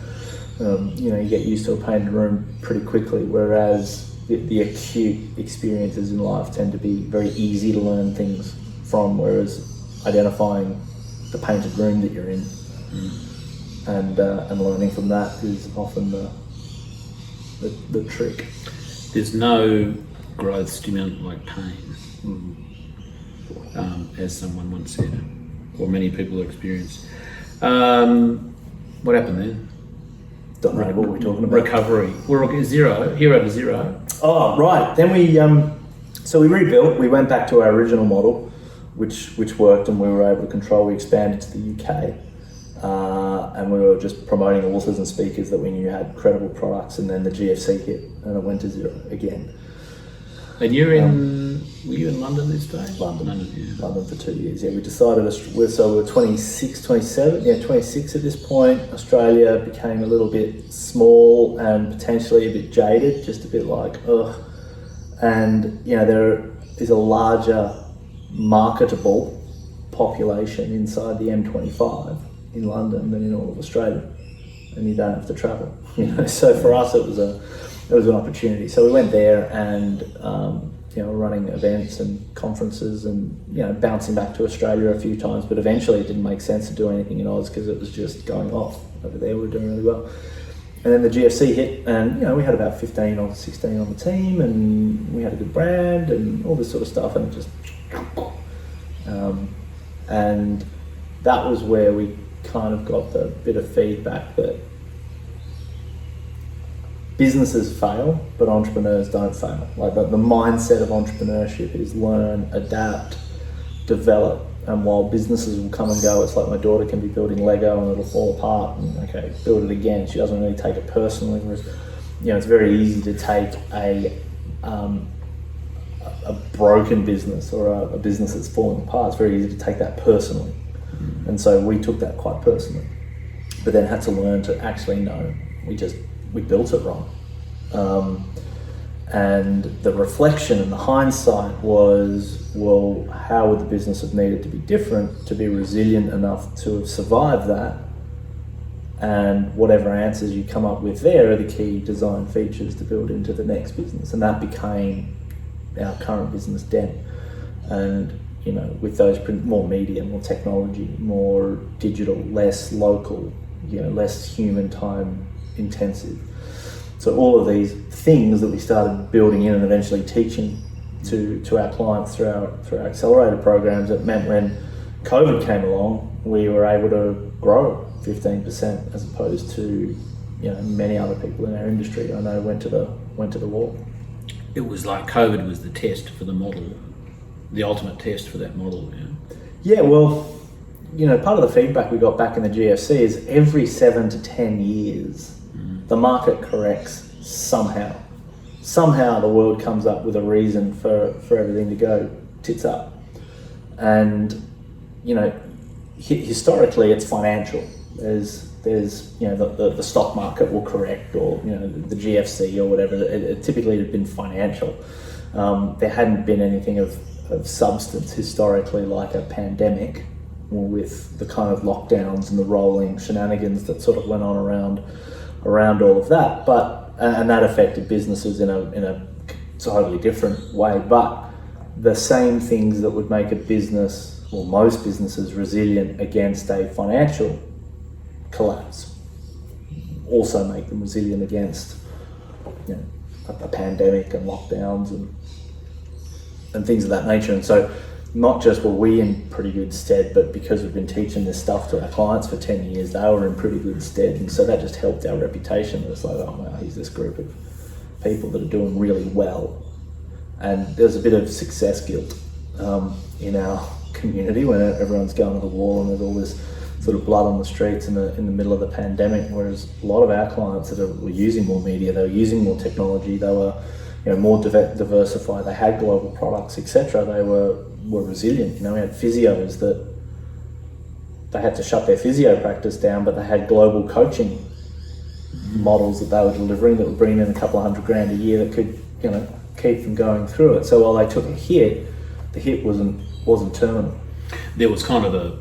You get used to a painted room pretty quickly, whereas the acute experiences in life tend to be very easy to learn things from, whereas identifying the painted room that you're in and learning from that is often the trick. There's no growth stimulant like pain, as someone once said, or many people experience. What happened then? Don't know what we're talking about. Recovery. We're hero to zero. Oh, right. Then we rebuilt. We went back to our original model, which worked, and we were able to control. We expanded to the UK, and we were just promoting authors and speakers that we knew had credible products. And then the GFC hit, and it went to zero again. And were you in London this day? London for 2 years. Yeah, we decided, so we were 26, 27, 26 at this point. Australia became a little bit small and potentially a bit jaded, just a bit like, ugh. And, there is a larger marketable population inside the M25 in London than in all of Australia. And you don't have to travel, So for us, it was an opportunity. So we went there and, running events and conferences and, bouncing back to Australia a few times, but eventually it didn't make sense to do anything in Oz because it was just going off. Over there we were doing really well. And then the GFC hit and, we had about 15 or 16 on the team and we had a good brand and all this sort of stuff, and just, and that was where we kind of got the bit of feedback that businesses fail, but entrepreneurs don't fail. Like the mindset of entrepreneurship is learn, adapt, develop. And while businesses will come and go, it's like my daughter can be building Lego and it'll fall apart and okay, build it again. She doesn't really take it personally. Whereas, it's very easy to take a broken business or a business that's falling apart. It's very easy to take that personally. And so we took that quite personally, but then had to learn to actually know we built it wrong. And the reflection and the hindsight was, well, how would the business have needed to be different to be resilient enough to have survived that? And whatever answers you come up with there are the key design features to build into the next business. And that became our current business, Den. And with those more media, more technology, more digital, less local, less human time intensive. So all of these things that we started building in and eventually teaching to our clients through our accelerator programs, it meant when COVID came along, we were able to grow 15% as opposed to many other people in our industry I know went to the wall. It was like COVID was the test for the model, the ultimate test for that model. Yeah, well, part of the feedback we got back in the GFC is every 7 to 10 years, the market corrects somehow. Somehow the world comes up with a reason for everything to go tits up. And, historically it's financial. There's the stock market will correct, or, the GFC or whatever. It typically had been financial. There hadn't been anything of substance historically like a pandemic, or with the kind of lockdowns and the rolling shenanigans that sort of went on around all of that. And that affected businesses in a totally different way. But the same things that would make a business, or most businesses, resilient against a financial collapse also make them resilient against a pandemic and lockdowns and things of that nature. And so not just were we in pretty good stead, but because we've been teaching this stuff to our clients for 10 years, they were in pretty good stead. And so that just helped our reputation. It's like, oh wow, here's this group of people that are doing really well. And there's a bit of success guilt in our community when everyone's going to the wall and there's all this sort of blood on the streets in the middle of the pandemic, whereas a lot of our clients that were using more media, they were using more technology, they were more diversified, they had global products, etc. They were resilient. We had physios that they had to shut their physio practice down, but they had global coaching models that they were delivering that were bringing in a couple of $100,000 a year that could keep them going through it. So while they took a hit, the hit wasn't terminal. There was kind of a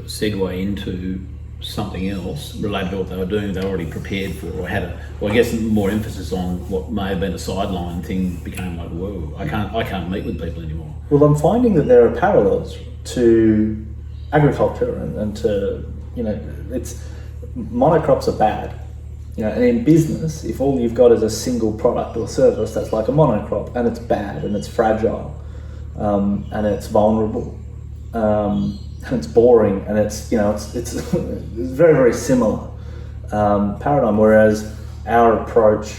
segue into something else related to what they were doing. They were already prepared for, or had I guess more emphasis on what may have been a sideline thing. Became like, whoa, I can't meet with people anymore. Well, I'm finding that there are parallels to agriculture and to it's monocrops are bad. And in business, if all you've got is a single product or service, that's like a monocrop, and it's bad and it's fragile, and it's vulnerable, and it's boring, and it's it's very, very similar paradigm. Whereas our approach,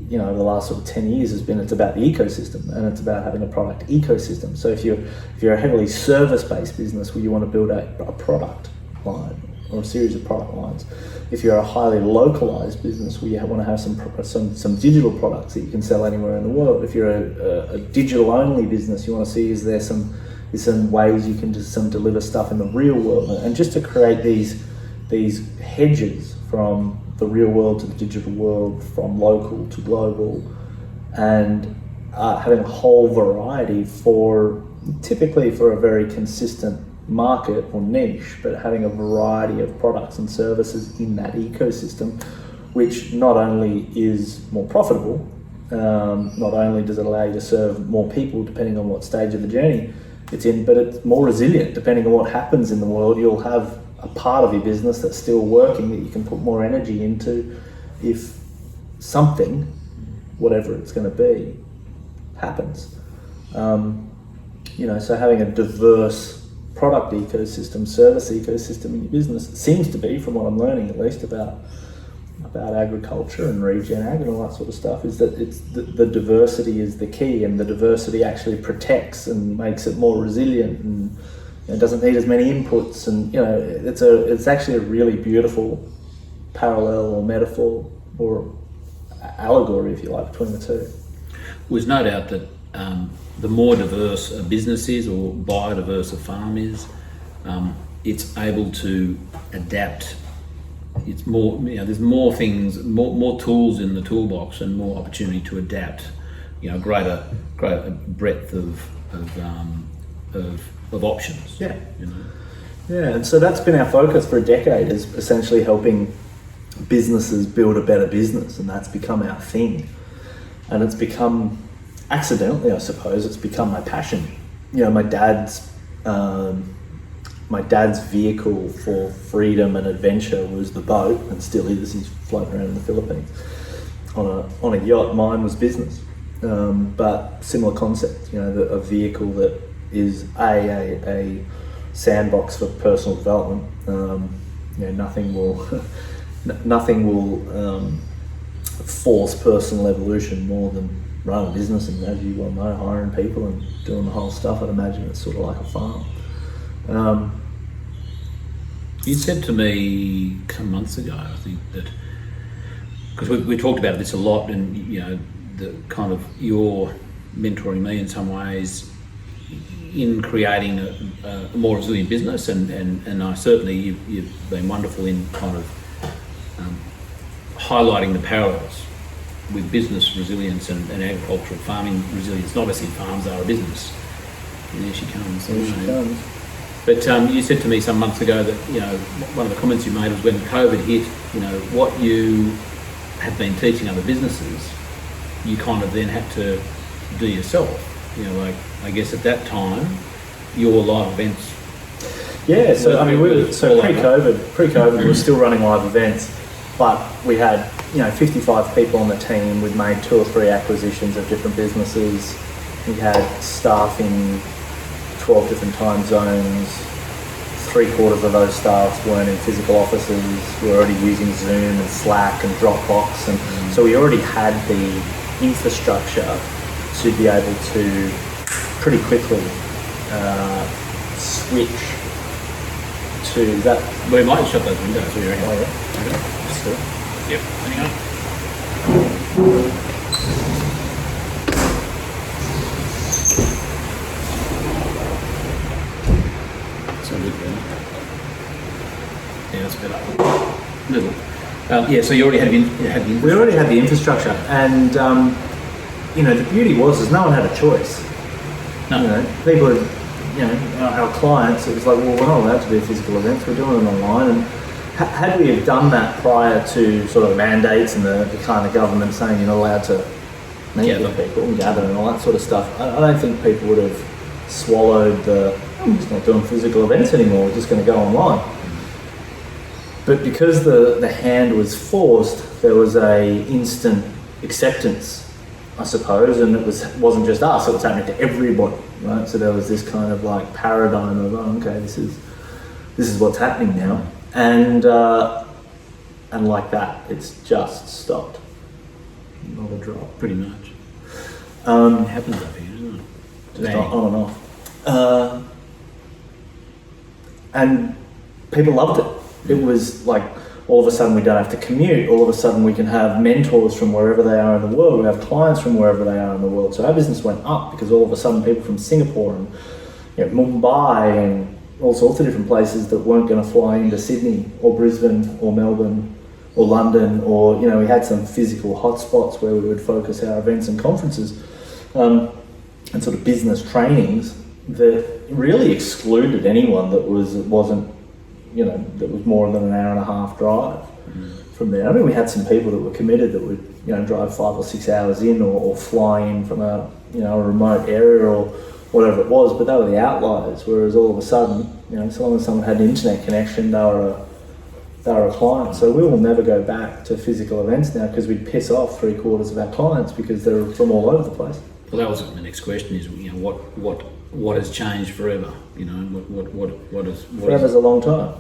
the last sort of 10 years has been, it's about the ecosystem, and it's about having a product ecosystem. So if you're a heavily service-based business where you want to build a product line or a series of product lines, if you're a highly localized business where you want to have some digital products that you can sell anywhere in the world, if you're a digital-only business, you want to see is there some ways you can just deliver stuff in the real world, and just to create these hedges from the real world to the digital world, from local to global, and having a whole variety typically for a very consistent market or niche, but having a variety of products and services in that ecosystem, which not only is more profitable, not only does it allow you to serve more people depending on what stage of the journey it's in, but it's more resilient. Depending on what happens in the world, you'll have a part of your business that's still working that you can put more energy into if something, whatever it's going to be, happens. So having a diverse product ecosystem, service ecosystem in your business seems to be, from what I'm learning at least about agriculture and regen ag and all that sort of stuff, is that it's the diversity is the key, and the diversity actually protects and makes it more resilient, and it doesn't need as many inputs, and it's actually a really beautiful parallel or metaphor or allegory, if you like, between the two. There's no doubt that the more diverse a business is, or biodiverse a farm is, it's able to adapt. It's more, there's more things, more tools in the toolbox, and more opportunity to adapt. Greater breadth of options. Yeah. Yeah, and so that's been our focus for a decade, is essentially helping businesses build a better business, and that's become our thing. And it's become accidentally, I suppose, it's become my passion. You know, my dad's vehicle for freedom and adventure was the boat, and still is. He's floating around in the Philippines on a yacht. Mine was business, but similar concept. You know, a vehicle that is a sandbox for personal development. You know, nothing will force personal evolution more than running a business, and as you well know, hiring people and doing the whole stuff. I'd imagine it's sort of like a farm. You said to me some months ago, I think, that because we talked about this a lot, and you know, the kind of you're mentoring me in some ways in creating a more resilient business, and I certainly you've been wonderful in kind of highlighting the parallels with business resilience and agricultural farming resilience. And obviously farms are a business. And there she comes. There she comes. But you said to me some months ago that, you know, one of the comments you made was when COVID hit, you know, what you have been teaching other businesses, you kind of then had to do yourself. You know, like, I guess at that time, your live events. Yeah, so I mean, pre-COVID, we were still running live events, but we had, you know, 55 people on the team. We'd made 2 or 3 acquisitions of different businesses. We had staff in 12 different time zones. 3/4 of those staffs weren't in physical offices. We were already using Zoom and Slack and Dropbox, and so we already had the infrastructure to be able to pretty quickly switch to that. We might shut those windows. What do you reckon? Oh yeah. Okay. Let's do it. Yep. Hang on. That's a good thing. Yeah, that's better. Little. Yeah, so you already had the We already had the infrastructure, and you know, the beauty was no one had a choice. No. You know, people, you know, our clients, it was like, well, we're not allowed to do physical events. We're doing them online, and had we have done that prior to sort of mandates and the kind of government saying you're not allowed to meet with people and gather and all that sort of stuff, I don't think people would have swallowed I'm just not doing physical events anymore. We're just going to go online. But because the hand was forced, there was a instant acceptance, I suppose, and it wasn't just us, it was happening to everybody, right? So there was this kind of like paradigm of, oh, okay, this is what's happening now, and like that, it's just stopped. Not a drop. Pretty much. It happens up here, doesn't it? Just on and off. And people loved it. It was like, all of a sudden we don't have to commute. All of a sudden we can have mentors from wherever they are in the world. We have clients from wherever they are in the world. So our business went up because all of a sudden people from Singapore and, you know, Mumbai and all sorts of different places that weren't going to fly into Sydney or Brisbane or Melbourne or London, or, you know, we had some physical hotspots where we would focus our events and conferences and sort of business trainings that really excluded anyone that wasn't, you know, that was more than an hour and a half drive from there. I mean, we had some people that were committed that would, you know, drive 5 or 6 hours in or fly in from a remote area or whatever it was, but they were the outliers. Whereas all of a sudden, you know, so long as someone had an internet connection, they were a client. So we will never go back to physical events now because we'd piss off 3/4 of our clients because they're from all over the place. Well, that was the next question: is, you know, what has changed forever? You know, what is forever's a long time.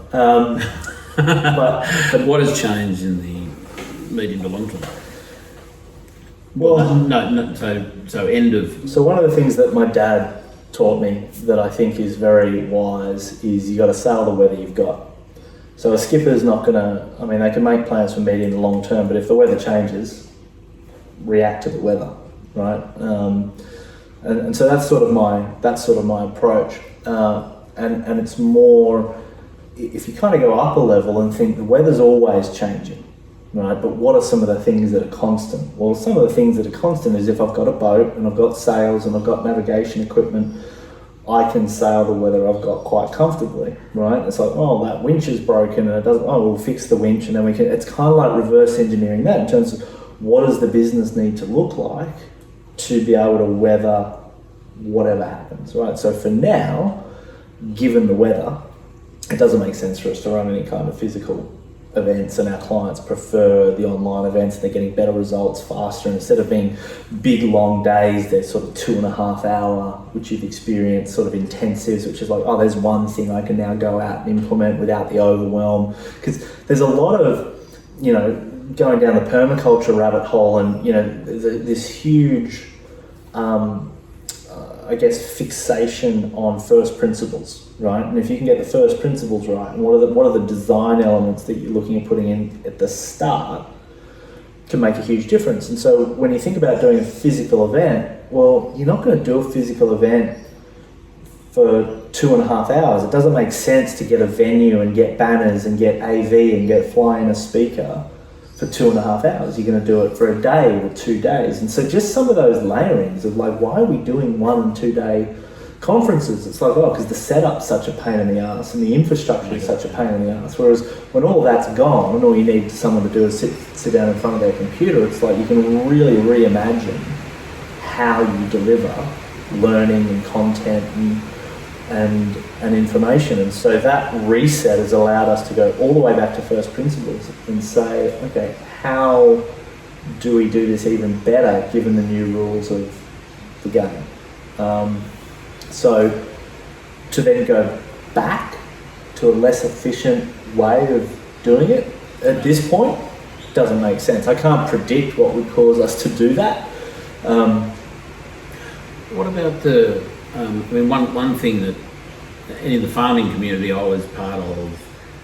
But what has changed in the medium to long term? Well, no. So end of. So one of the things that my dad taught me that I think is very wise is you got to sail the weather you've got. So a skipper's not gonna. I mean, they can make plans for medium to long term, but if the weather changes, react to the weather, right? And so that's sort of my approach. And it's more, if you kind of go up a level and think the weather's always changing, right? But what are some of the things that are constant? Well, some of the things that are constant is if I've got a boat and I've got sails and I've got navigation equipment, I can sail the weather I've got quite comfortably, right? It's like, oh, that winch is broken and it doesn't, oh, we'll fix the winch and then we can, it's kind of like reverse engineering that in terms of what does the business need to look like to be able to weather whatever happens, right? So for now, given the weather, it doesn't make sense for us to run any kind of physical events, and our clients prefer the online events. They're getting better results faster, and instead of being big long days, they're sort of 2.5 hour, which you've experienced, sort of intensives, which is like, oh, there's one thing I can now go out and implement without the overwhelm. Because there's a lot of, you know, going down the permaculture rabbit hole, and you know, this huge I guess fixation on first principles, right? And if you can get the first principles right, and what are the design elements that you're looking at putting in at the start, can make a huge difference. And so when you think about doing a physical event, well, you're not going to do a physical event for 2.5 hours. It doesn't make sense to get a venue and get banners and get AV and fly in a speaker for 2.5 hours. You're going to do it for a day or 2 days. And so just some of those layerings of like, why are we doing 1 and 2 day conferences? It's like, oh, because the setup's such a pain in the ass and the infrastructure is such a pain in the ass. Whereas when all that's gone and all you need someone to do is sit down in front of their computer, it's like you can really reimagine how you deliver learning and content and information. And so that reset has allowed us to go all the way back to first principles and say, okay, how do we do this even better given the new rules of the game? So to then go back to a less efficient way of doing it at this point doesn't make sense. I can't predict what would cause us to do that. What about the, I mean, one thing that in the farming community, I was part of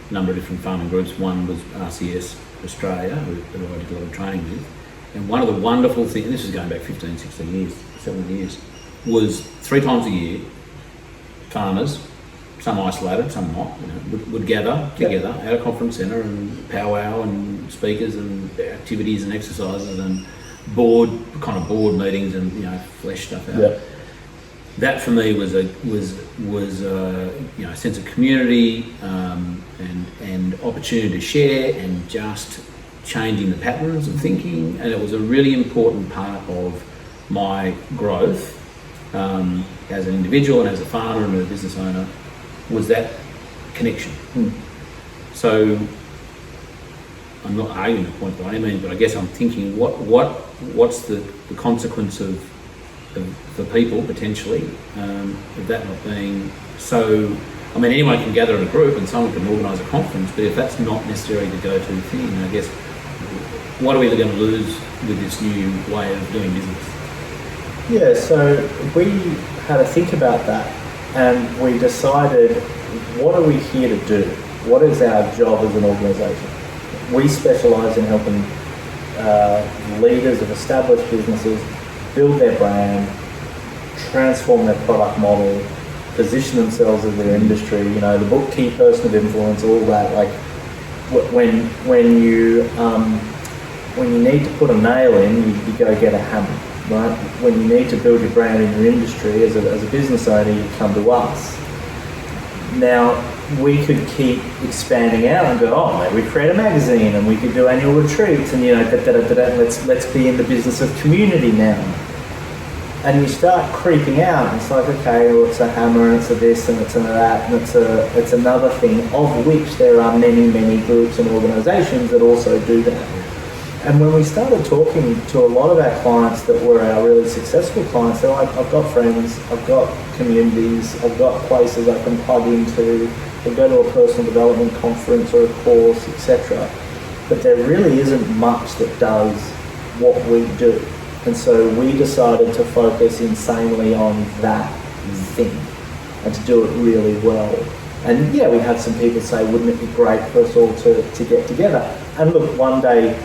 a number of different farming groups. One was RCS Australia, who I did a lot of training with. And one of the wonderful things, and this is going back 15, 16 years, 17 years, was 3 times a year, farmers, some isolated, some not, you know, would gather together at a conference centre and powwow and speakers and activities and exercises and board meetings and, you know, flesh stuff out. Yep. That for me was a you know, a sense of community and opportunity to share and just changing the patterns of thinking, and it was a really important part of my growth as an individual and as a farmer and a business owner, was that connection. So I'm not arguing the point by any means, but I guess I'm thinking what's the consequence of for people potentially of that not being so. I mean, anyone can gather in a group and someone can organise a conference, but if that's not necessarily the go-to thing, I guess what are we going to lose with this new way of doing business? Yeah, so we had to think about that, and we decided, what are we here to do? What is our job as an organisation? We specialise in helping leaders of established businesses build their brand, transform their product model, position themselves in their industry. You know, the book Key Person of Influence, all that. Like when you need to put a nail in, you go get a hammer, right? When you need to build your brand in your industry as a business owner, you come to us. Now, we could keep expanding out and go, oh, maybe we create a magazine and we could do annual retreats and, you know, let's be in the business of community now. And you start creeping out, and it's like, okay, well, it's a hammer and it's a this and it's a that and it's another thing, of which there are many, many groups and organisations that also do that. And when we started talking to a lot of our clients that were our really successful clients, they're like, I've got friends, I've got communities, I've got places I can plug into, I'll go to a personal development conference or a course, etc. But there really isn't much that does what we do. And so we decided to focus insanely on that thing and to do it really well. And yeah, we had some people say, wouldn't it be great for us all to get together? And look, one day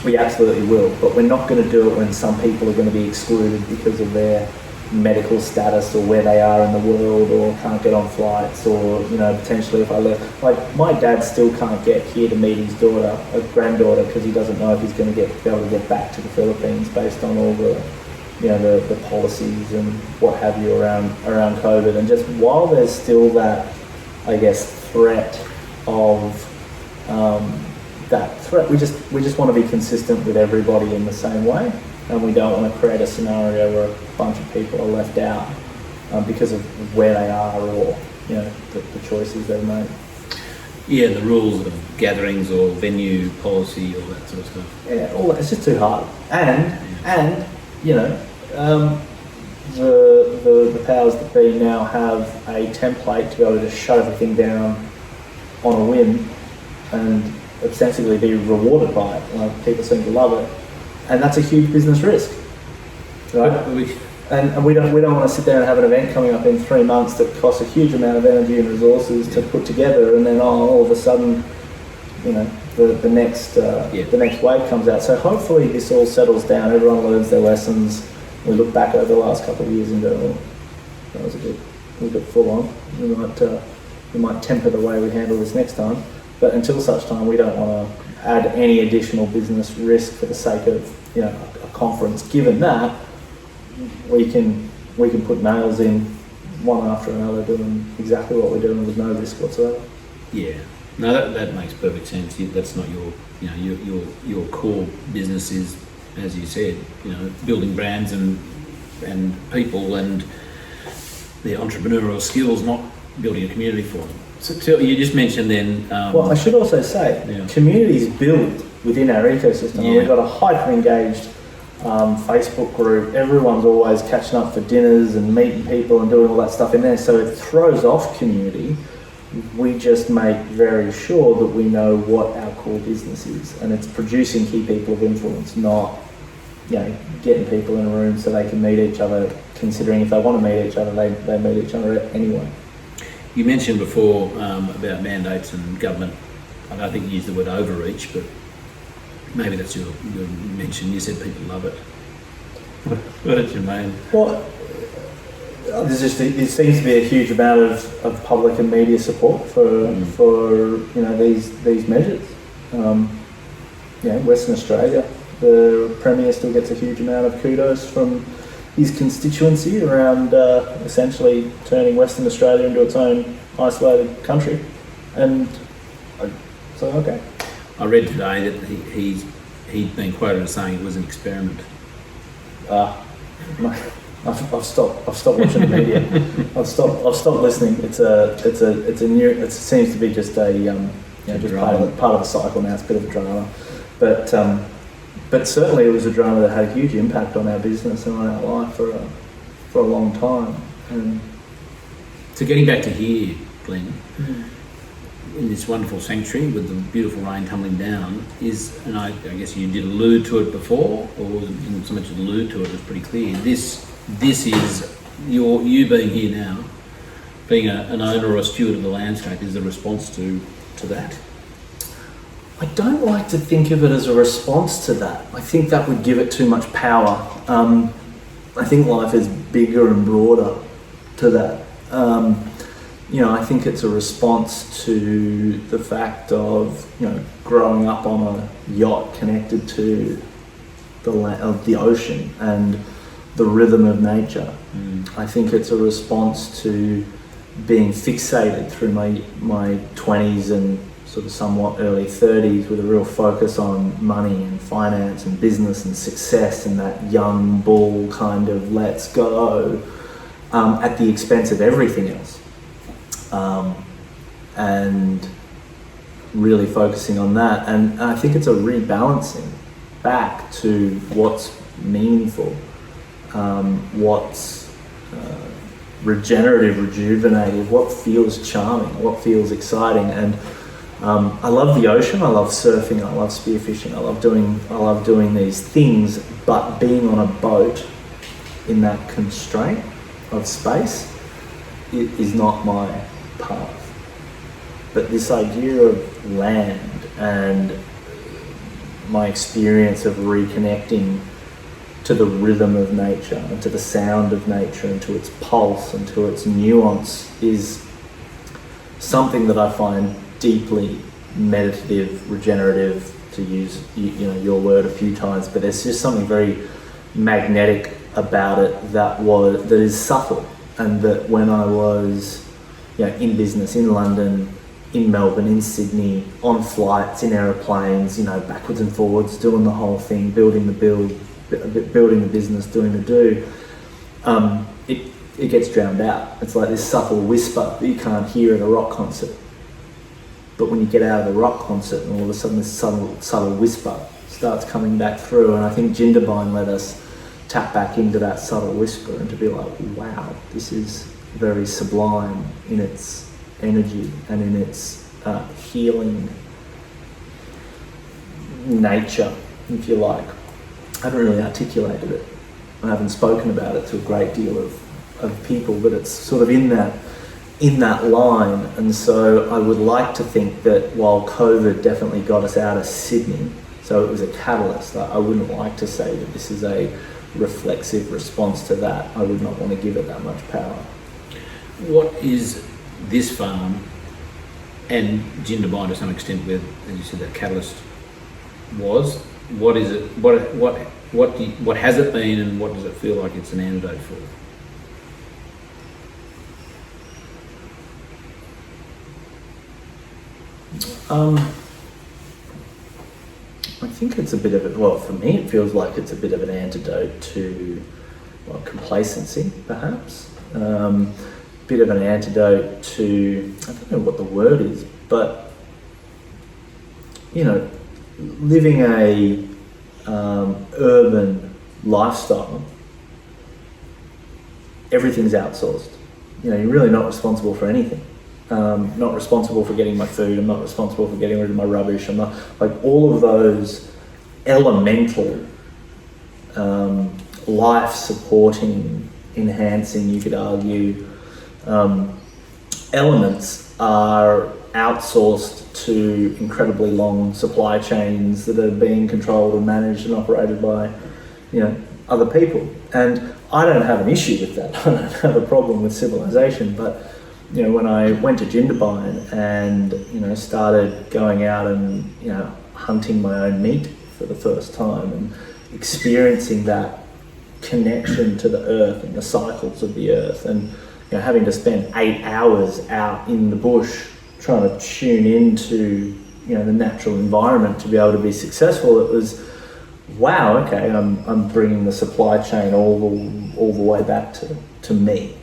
we absolutely will, but we're not going to do it when some people are going to be excluded because of their medical status or where they are in the world or can't get on flights, or, you know, potentially if I left. Like, my dad still can't get here to meet his daughter, a granddaughter, because he doesn't know if he's going to be able to get back to the Philippines based on all the, you know, the policies and what have you around COVID. And just while there's still that, I guess, threat of that threat. We just want to be consistent with everybody in the same way, and we don't want to create a scenario where a bunch of people are left out because of where they are or the choices they've made. Yeah, the rules of gatherings or venue policy, all that sort of stuff. Yeah, all that, it's just too hard. And the powers that be now have a template to be able to just shut everything down on a whim and ostensibly be rewarded by it. Like, people seem to love it, and that's a huge business risk, right? And we don't want to sit there and have an event coming up in 3 months that costs a huge amount of energy and resources to put together, and then all of a sudden, the next wave comes out. So hopefully this all settles down. Everyone learns their lessons. We look back over the last couple of years and go, "Oh, that was a bit full on. We might temper the way we handle this next time." But until such time, we don't want to add any additional business risk for the sake of a conference. Given that, we can put nails in one after another, doing exactly what we're doing with no risk whatsoever. Yeah, no, that makes perfect sense. That's not your core business is, as you said, building brands and people and their entrepreneurial skills, not building a community for them. So you just mentioned then. Well, I should also say, communities build within our ecosystem. And we've got a hyper-engaged Facebook group. Everyone's always catching up for dinners and meeting people and doing all that stuff in there. So it throws off community. We just make very sure that we know what our core business is, and it's producing key people of influence, not getting people in a room so they can meet each other. Considering if they want to meet each other, they meet each other anyway. You mentioned before about mandates and government. I don't think you used the word overreach, but maybe that's your mention. You said people love it. What did you mean? Well, there seems to be a huge amount of public and media support for these measures. Western Australia, the Premier still gets a huge amount of kudos from his constituency around essentially turning Western Australia into its own isolated country, and so okay. I read today that he'd been quoted as saying it was an experiment. I've stopped watching the media. I've stopped listening. It seems to be just just part of the cycle now. It's a bit of a drama, but certainly it was a drama that had a huge impact on our business and on our life for a long time. And so getting back to here, Glen, in this wonderful sanctuary with the beautiful rain tumbling down, and I guess you did allude to it before, or didn't so much allude to it, it's pretty clear. This is you being here now, being an owner or a steward of the landscape, is the response to that. I don't like to think of it as a response to that. I think that would give it too much power. I think life is bigger and broader to that. I think it's a response to the fact of growing up on a yacht connected to the ocean and the rhythm of nature. I think it's a response to being fixated through my 20s and sort of somewhat early 30s with a real focus on money and finance and business and success and that young bull kind of let's go at the expense of everything else. And really focusing on that. And I think it's a rebalancing back to what's meaningful, what's regenerative, rejuvenative, what feels charming, what feels exciting. And I love the ocean, I love surfing, I love spearfishing, I love doing these things, but being on a boat in that constraint of space is not my path. But this idea of land and my experience of reconnecting to the rhythm of nature and to the sound of nature and to its pulse and to its nuance is something that I find deeply meditative, regenerative, to use your word a few times, but there's just something very magnetic about it that is subtle, and that when I was in business in London in Melbourne, in Sydney, on flights, in aeroplanes, backwards and forwards, doing the whole thing, building the business, doing the do, it gets drowned out. It's like this subtle whisper that you can't hear at a rock concert. But when you get out of the rock concert, and all of a sudden this subtle whisper starts coming back through, and I think Jindabyne let us tap back into that subtle whisper and to be like, wow, this is very sublime in its energy and in its healing nature, if you like. I haven't really articulated it. I haven't spoken about it to a great deal of people, but it's sort of in that line. And so I would like to think that while COVID definitely got us out of Sydney, so it was a catalyst, I wouldn't like to say that this is a reflexive response to that. I would not want to give it that much power. What is this farm and Jindabyne to some extent, where, as you said, that catalyst was? What is it? What has it been, and what does it feel like it's an antidote for? I think it's a bit of for me it feels like it's a bit of an antidote to complacency, perhaps. Bit of an antidote to, I don't know what the word is, but living a urban lifestyle, everything's outsourced. You're really not responsible for anything. Not responsible for getting my food, I'm not responsible for getting rid of my rubbish, I'm not, all of those elemental life supporting, enhancing, you could argue, elements are outsourced to incredibly long supply chains that are being controlled and managed and operated by other people. And I don't have an issue with that. I don't have a problem with civilization, but when I went to Jindabyne and started going out and hunting my own meat for the first time and experiencing that connection to the earth and the cycles of the earth, and having to spend 8 hours out in the bush trying to tune into the natural environment to be able to be successful, it was, wow, okay, I'm bringing the supply chain all the way back to me,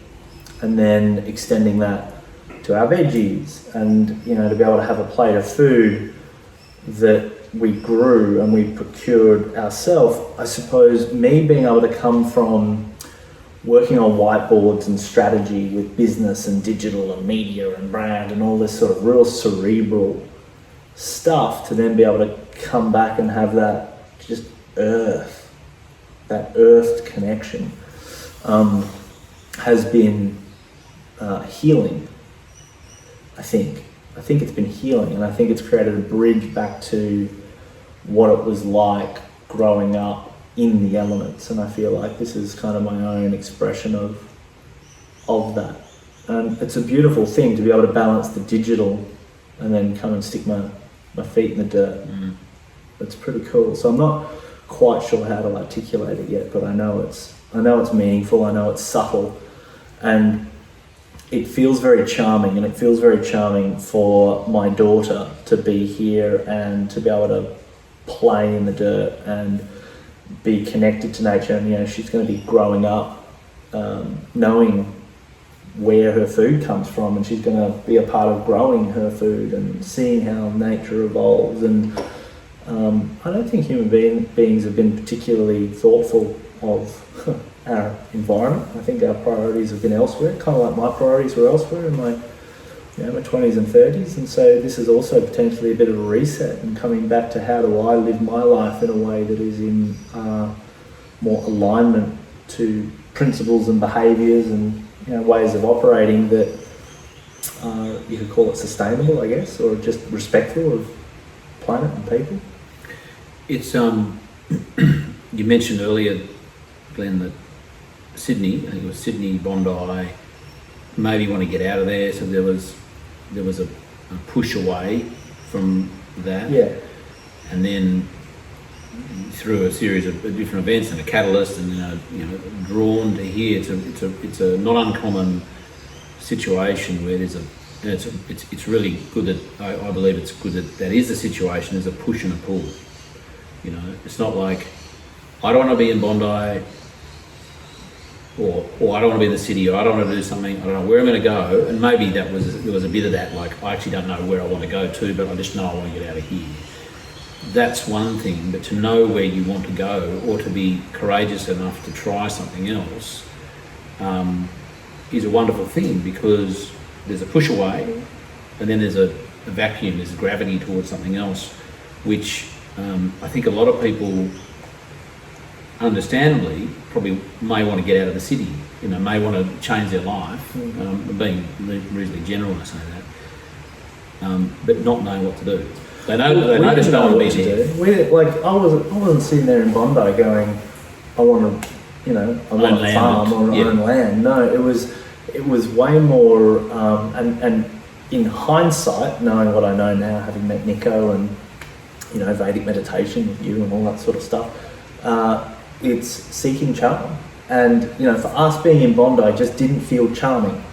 and then extending that to our veggies, and to be able to have a plate of food that we grew and we procured ourselves. I suppose me being able to come from working on whiteboards and strategy with business and digital and media and brand and all this sort of real cerebral stuff, to then be able to come back and have that just that earth connection, has been healing. I think it's been healing, and I think it's created a bridge back to what it was like growing up in the elements, and I feel like this is kind of my own expression of that. And it's a beautiful thing to be able to balance the digital and then come and stick my feet in the dirt. It's pretty cool. So I'm not quite sure how to articulate it yet, but I know it's meaningful, I know it's subtle, and it feels very charming, and it feels very charming for my daughter to be here and to be able to play in the dirt and be connected to nature. And she's going to be growing up knowing where her food comes from, and she's going to be a part of growing her food and seeing how nature evolves. And I don't think human beings have been particularly thoughtful of our environment. I think our priorities have been elsewhere, kind of like my priorities were elsewhere in my 20s and 30s. And so this is also potentially a bit of a reset and coming back to how do I live my life in a way that is in more alignment to principles and behaviours and ways of operating that you could call it sustainable, I guess, or just respectful of planet and people. It's you mentioned earlier, Glen, that Sydney, I think it was Sydney, Bondi, maybe want to get out of there, so there was a push away from that. Yeah. And then through a series of different events and a catalyst, and drawn to here. It's a not uncommon situation where there's a and it's really good that I believe it's good that is the situation. There's a push and a pull. You know, it's not like I don't want to be in Bondi, or I don't want to be in the city, or I don't want to do something. I don't know where I'm going to go, and maybe there was a bit of that. Like I actually don't know where I want to go to, but I just know I want to get out of here. That's one thing, but to know where you want to go, or to be courageous enough to try something else, is a wonderful thing, because there's a push away, and then there's a vacuum, there's a gravity towards something else, which I think a lot of people, understandably, probably may want to get out of the city, you know, may want to change their life, being reasonably general when I say that, but not knowing what to do. They just don't want to be there. I wasn't sitting there in Bondi going, I want to, you know, I want a farm or own land. No, it was way more, and in hindsight, knowing what I know now, having met Nico and, you know, Vedic meditation with you and all that sort of stuff, it's seeking charm. And, you know, for us being in Bondi just didn't feel charming.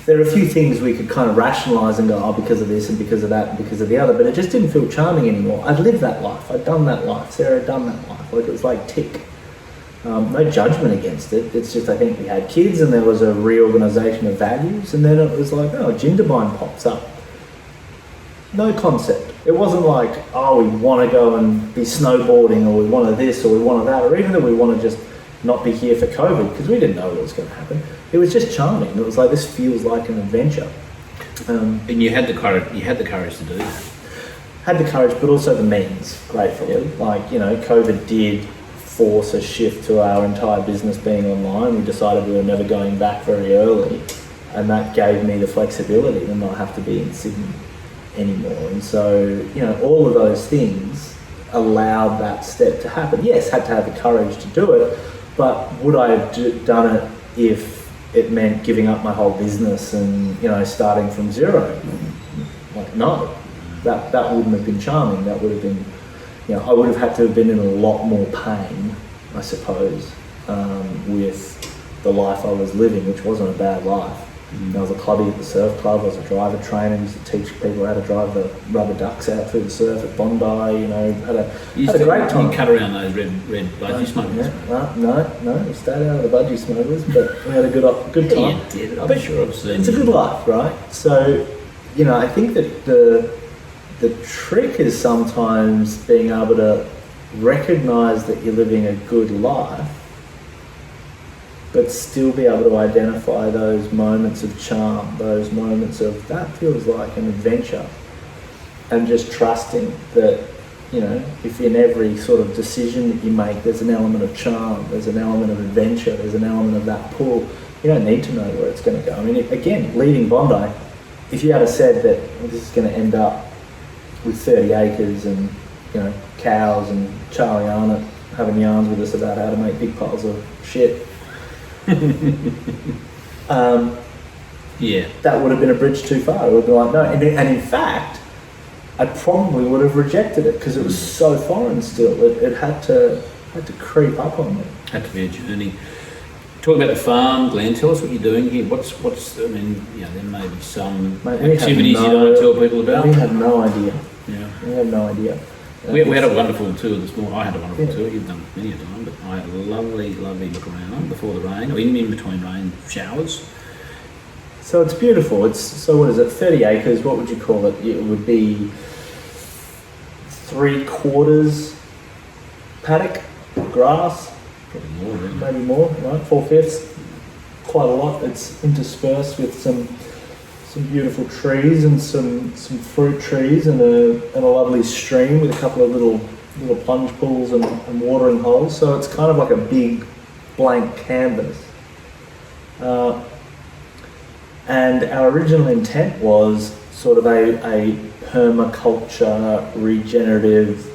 There are a few things we could kind of rationalise and go, oh, because of this and because of that and because of the other, but it just didn't feel charming anymore. I'd lived that life, I'd done that life, Sarah had done that life, like it was like tick. No judgment against it, it's just I think we had kids and there was a reorganisation of values, and then it was like, oh, Jindabyne pops up. No concept. It wasn't like, oh, we want to go and be snowboarding, or we want this or we want that, or even that we want to just not be here for COVID, because we didn't know what was going to happen. It was just charming. It was like, this feels like an adventure. And you had the courage. You had the courage to do that. Had the courage, but also the means. Gratefully, like, you know, COVID did force a shift to our entire business being online. We decided we were never going back very early, and that gave me the flexibility to not have to be in Sydney anymore. And so, you know, all of those things allowed that step to happen. Yes, had to have the courage to do it, but would I have done it if it meant giving up my whole business and, you know, starting from zero? Like, no, that wouldn't have been charming. That would have been, you know, I would have had to have been in a lot more pain, I suppose, with the life I was living, which wasn't a bad life. I was a clubby at the surf club, I was a driver trainer, used to teach people how to drive the rubber ducks out through the surf at Bondi, you know, had a great time. You cut around those red budgie smugglers? No, we stayed out of the budgie smugglers, but we had a good time. Yeah, you did, I'm sure I've seen it's a good life, right? So, you know, I think that the trick is sometimes being able to recognise that you're living a good life, but still be able to identify those moments of charm, those moments of, that feels like an adventure, and just trusting that, you know, if in every sort of decision that you make, there's an element of charm, there's an element of adventure, there's an element of that pull. You don't need to know where it's going to go. I mean, again, leaving Bondi, if you had said that, well, this is going to end up with 30 acres and, you know, cows and Charlie Arnott having yarns with us about how to make big piles of shit, that would have been a bridge too far. It would be like, no. And in fact, I probably would have rejected it because it was so foreign still. It had to creep up on me. Had to be a journey. Talk about the farm, Glen. Tell us what you're doing here. What's? I mean, you know, there may be some activities you don't want to tell people about. We had no idea. Yeah, we had no idea. We had a wonderful tour this morning. I had a wonderful tour. You've done it many a time, but I had a lovely look around before the rain, or in between rain showers. So it's beautiful. What is it? 30 acres. What would you call it? It would be 3/4 paddock grass. Probably more, really. Maybe more, right? 4/5. Quite a lot. It's interspersed with some beautiful trees and some fruit trees and a lovely stream with a couple of little plunge pools and watering holes. So it's kind of like a big blank canvas. And our original intent was sort of a permaculture regenerative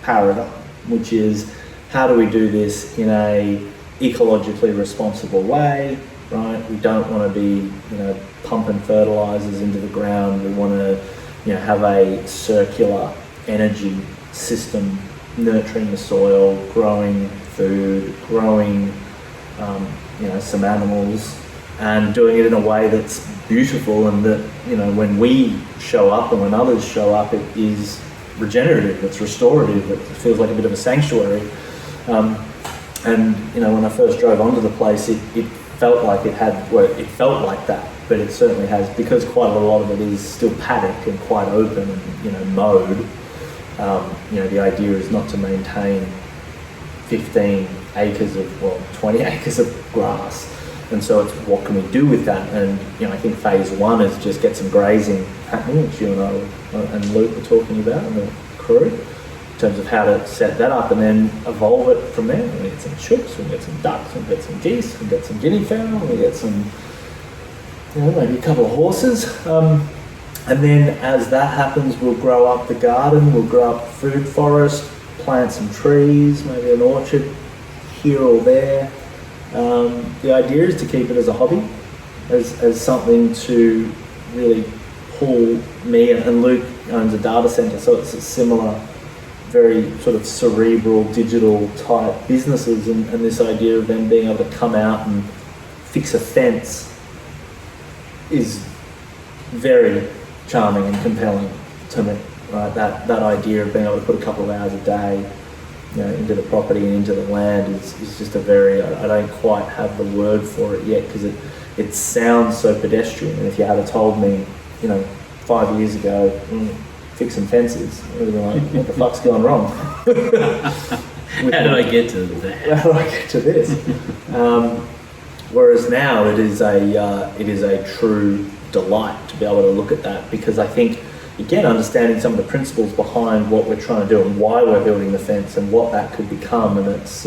paradigm, which is, how do we do this in a ecologically responsible way, right? We don't want to be, you know, pumping fertilizers into the ground. We want to, you know, have a circular energy system, nurturing the soil, growing food, growing, you know, some animals, and doing it in a way that's beautiful, and that, you know, when we show up and when others show up, it is regenerative, it's restorative, it feels like a bit of a sanctuary. And you know, when I first drove onto the place, it felt like it felt like that, but it certainly has, because quite a lot of it is still paddock and quite open and, you know, mowed. You know, the idea is not to maintain 15 acres of, well, 20 acres of grass. And so it's, what can we do with that? And, you know, I think phase one is just get some grazing happening, which you and I and Luke were talking about, and the crew, in terms of how to set that up, and then evolve it from there. We get some chooks, we get some ducks, we get some geese, we get some guinea fowl, we get some, you know, maybe a couple of horses. And then as that happens, we'll grow up the garden, we'll grow up food forest, plant some trees, maybe an orchard here or there. The idea is to keep it as a hobby, as something to really pull me, and Luke owns a data center, so it's a similar, very sort of cerebral, digital type businesses, and this idea of them being able to come out and fix a fence is very charming and compelling to me, right? That idea of being able to put a couple of hours a day, you know, into the property and into the land is just a very, I don't quite have the word for it yet, because it sounds so pedestrian. And if you had told me, you know, 5 years ago, fixing fences, I would have been like, what the fuck's going wrong? How did I get to that? How did I get to this? Whereas now it is a true delight to be able to look at that, because I think, again, understanding some of the principles behind what we're trying to do and why we're building the fence and what that could become, and it's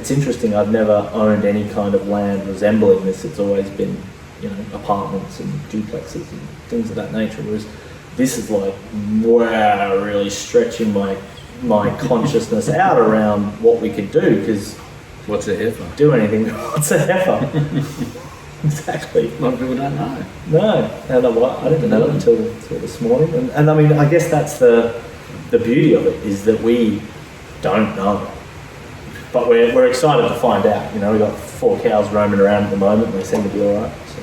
interesting. I've never owned any kind of land resembling this. It's always been, you know, apartments and duplexes and things of that nature, whereas this is like, wow, really stretching my consciousness out around what we could do, because what's a heifer? Do anything. What's a heifer? Exactly. A lot of people don't know. No, and I didn't know it until this morning. And I mean, I guess that's the beauty of it, is that we don't know, but we're excited to find out. You know, we've got 4 cows roaming around at the moment, and they seem to be all right. So.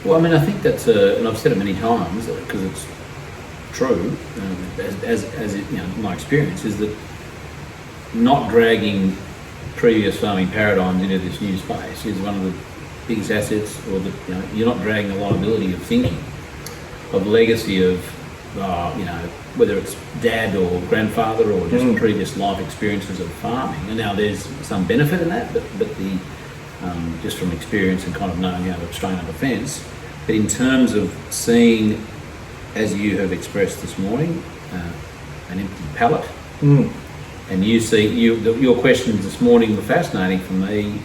Well, I mean, I think that's and I've said it many times because it's true. As it, you know, my experience is that not dragging previous farming paradigms into this new space is one of the biggest assets, or that, you know, you're not dragging a liability of thinking, of legacy of, you know, whether it's dad or grandfather or just previous life experiences of farming. And now there's some benefit in that, but the just from experience and kind of knowing how to strain up a fence. But in terms of seeing, as you have expressed this morning, an empty pallet, and you see your questions this morning were fascinating for me.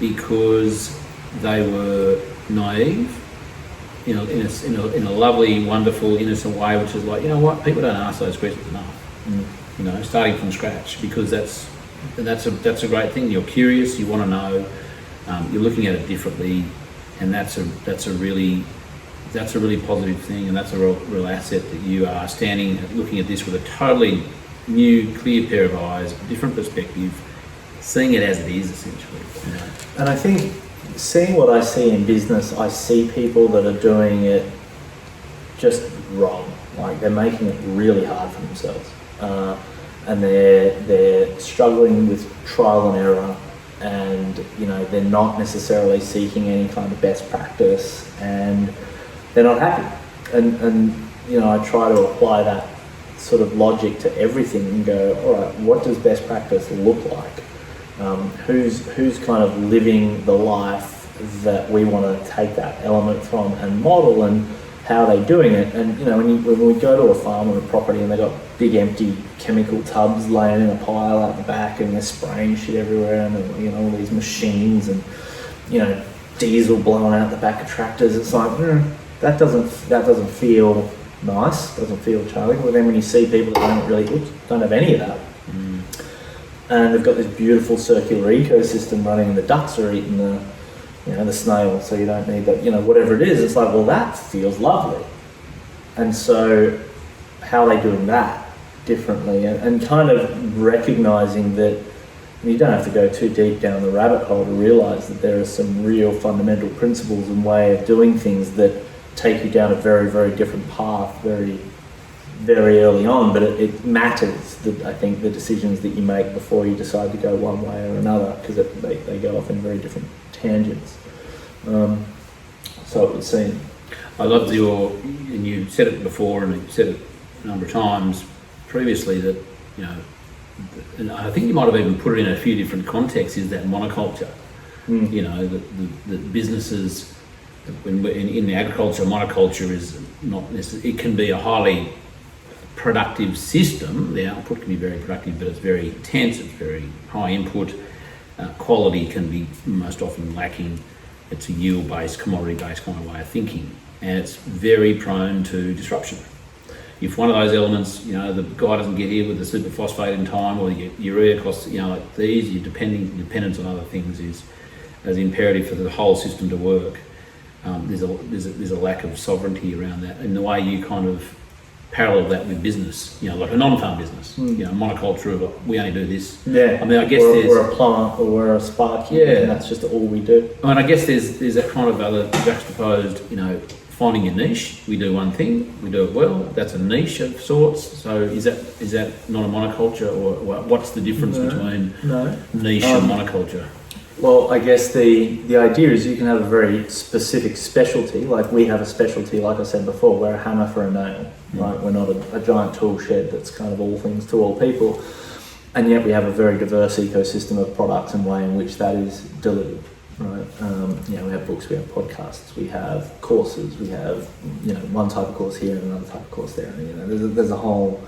Because they were naive, you know, in a lovely, wonderful, innocent way, which is like, you know what, people don't ask those questions enough. You know, starting from scratch, because that's a great thing. You're curious, you want to know, you're looking at it differently, and that's a really positive thing, and that's a real asset, that you are looking at this with a totally new, clear pair of eyes, different perspective, seeing it as it is, essentially. You know? And I think, seeing what I see in business, I see people that are doing it just wrong. Like, they're making it really hard for themselves, and they're struggling with trial and error, and, you know, they're not necessarily seeking any kind of best practice, and they're not happy. And you know, I try to apply that sort of logic to everything and go, all right, what does best practice look like? Who's kind of living the life that we want to take that element from and model, and how are they doing it? And, you know, when we go to a farm or a property and they've got big empty chemical tubs laying in a pile out the back, and they're spraying shit everywhere, and, you know, all these machines, and, you know, diesel blowing out the back of tractors, it's like, that doesn't feel nice, doesn't feel charming. But then when you see people that don't have any of that, and they've got this beautiful circular ecosystem running, and the ducks are eating the snail, so you don't need that, you know, whatever it is, it's like, well, that feels lovely. And so how are they doing that differently? And kind of recognizing that And you don't have to go too deep down the rabbit hole to realise that there are some real fundamental principles and way of doing things that take you down a very, very different path very, very early on. But it matters, that I think, the decisions that you make before you decide to go one way or another, because they go off in very different tangents. So it would seem. I loved and you said it before, and you said it a number of times previously, that, you know, and I think you might have even put it in a few different contexts, is that monoculture. You know, that businesses, in agriculture, monoculture is not necessarily, it can be a highly productive system. The output can be very productive, but it's very intense, it's very high input. Quality can be most often lacking. It's a yield-based, commodity-based kind of way of thinking, and it's very prone to disruption. If one of those elements, you know, the guy doesn't get here with the superphosphate in time, or the urea costs, you know, like these, your dependence on other things is as imperative for the whole system to work. There's a lack of sovereignty around that, and the way you kind of parallel that with business, you know, like a non-farm business, you know, monoculture of we only do this. Yeah. I mean, I guess we're a plumber, or we're a sparky, and that's just all we do. I mean, I guess there's that kind of other juxtaposed, you know, finding your niche. We do one thing, we do it well. That's a niche of sorts. So is that not a monoculture, or what's the difference between niche and monoculture? Well, I guess the idea is you can have a very specific specialty. Like we have a specialty, like I said before, we're a hammer for a nail, right? We're not a giant tool shed that's kind of all things to all people. And yet we have a very diverse ecosystem of products and way in which that is delivered, right? You know, we have books, we have podcasts, we have courses, we have, you know, one type of course here and another type of course there. And, you know, there's a whole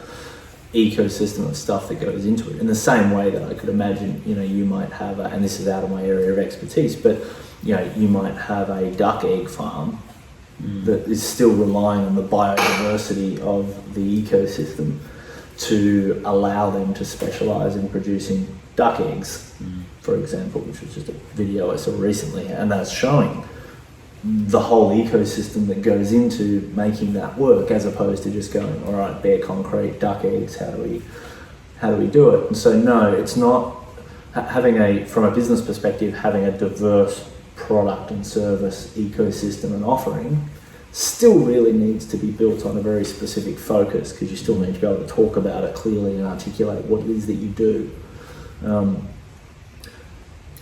ecosystem of stuff that goes into it, in the same way that I could imagine, you know, you might have and this is out of my area of expertise, but, you know, you might have a duck egg farm that is still relying on the biodiversity of the ecosystem to allow them to specialize in producing duck eggs, for example, which was just a video I saw recently, and that's showing the whole ecosystem that goes into making that work, as opposed to just going, all right, bare concrete, duck eggs, how do we do it? And so no, it's not from a business perspective, having a diverse product and service ecosystem and offering still really needs to be built on a very specific focus, because you still need to be able to talk about it clearly and articulate what it is that you do.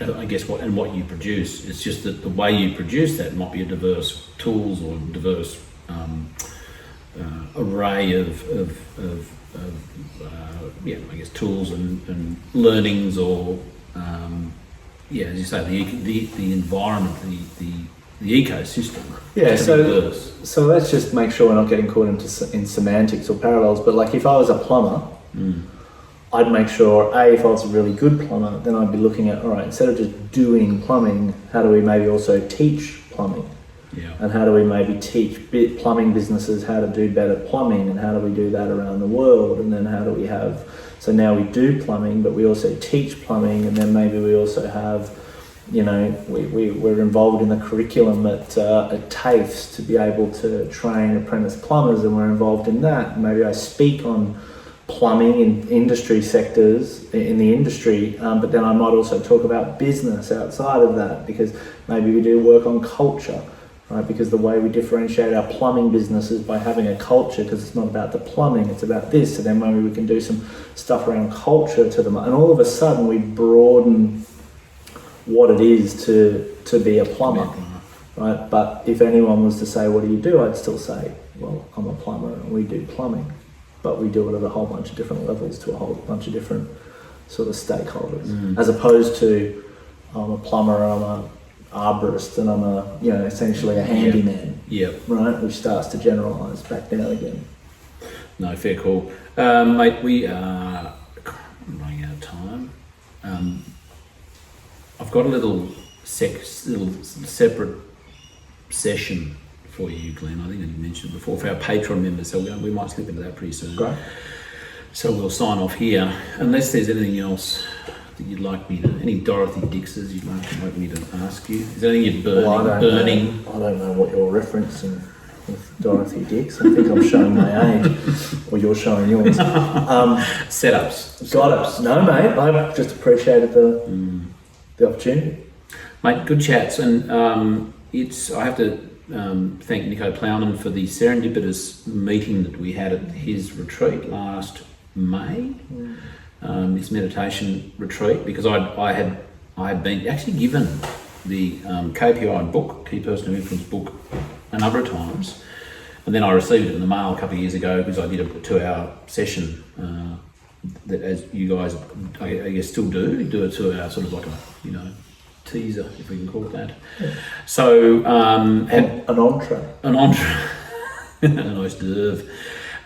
I guess what you produce, it's just that the way you produce that might be a diverse tools or diverse array of I guess tools and learnings, or as you say, the environment, the ecosystem. Yeah, so let's just make sure we're not getting caught in semantics or parallels. But like, if I was a plumber, I'd make sure, if I was a really good plumber, then I'd be looking at, all right, instead of just doing plumbing, how do we maybe also teach plumbing? Yeah. And how do we maybe teach plumbing businesses how to do better plumbing, and how do we do that around the world? And then how do we have, so now we do plumbing, but we also teach plumbing, and then maybe we also have, you know, we're involved in the curriculum at TAFEs to be able to train apprentice plumbers, and we're involved in that. And maybe I speak on plumbing in industry sectors, in the industry, but then I might also talk about business outside of that, because maybe we do work on culture, right? Because the way we differentiate our plumbing business is by having a culture, because it's not about the plumbing, it's about this. So then maybe we can do some stuff around culture to them, and all of a sudden we broaden what it is to be a plumber, right? But if anyone was to say, what do you do? I'd still say, well, I'm a plumber and we do plumbing. But we do it at a whole bunch of different levels to a whole bunch of different sort of stakeholders, as opposed to I'm a plumber, I'm an arborist, and I'm essentially a handyman. Yeah. Right, which starts to generalise back down again. No, fair call, mate. We are running out of time. I've got a little separate session for you, Glen. I think I mentioned before, for our Patreon members, so we might slip into that pretty soon. Great. So we'll sign off here, unless there's anything else that you'd like me to, any Dorothy Dixes you'd like me to ask you. Is there anything you're burning? I don't know what you're referencing. with Dorothy Dix. I think I'm showing my age, or you're showing yours. Setups. Got it. No, mate. I just appreciated the opportunity. Mate, good chats, and I have to thank Nico Plowman for the serendipitous meeting that we had at his retreat last May, his meditation retreat, because I had been actually given the KPI book, Key Personal Influence book, a number of times, and then I received it in the mail a couple of years ago because I did a 2-hour session that, as you guys I guess still do a 2-hour sort of like a teaser, if we can call it that. Yeah. So an entree, a nice d'oeuvre,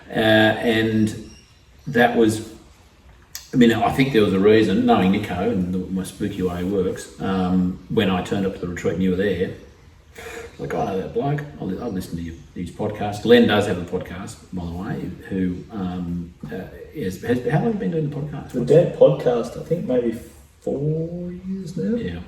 and that was. I mean, I think there was a reason, knowing Nico and my spooky way he works, when I turned up to the retreat and you were there, like, I know that bloke, I'll listen to his podcast. Glen does have a podcast, by the way, who how long have you been doing the podcast? The Dead podcast, I think maybe 4 years now. Yeah.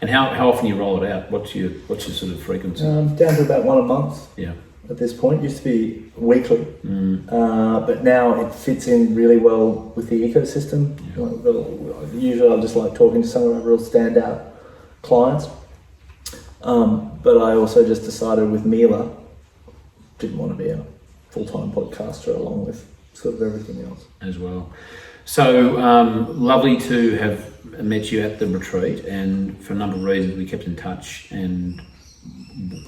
And how often you roll it out? What's your sort of frequency? Down to about one a month. Yeah. At this point, used to be weekly, but now it fits in really well with the ecosystem. Yeah. Usually, I just like talking to some of our real standout clients, but I also just decided with Mila, didn't want to be a full-time podcaster along with sort of everything else as well. So lovely to have met you at the retreat, and for a number of reasons we kept in touch, and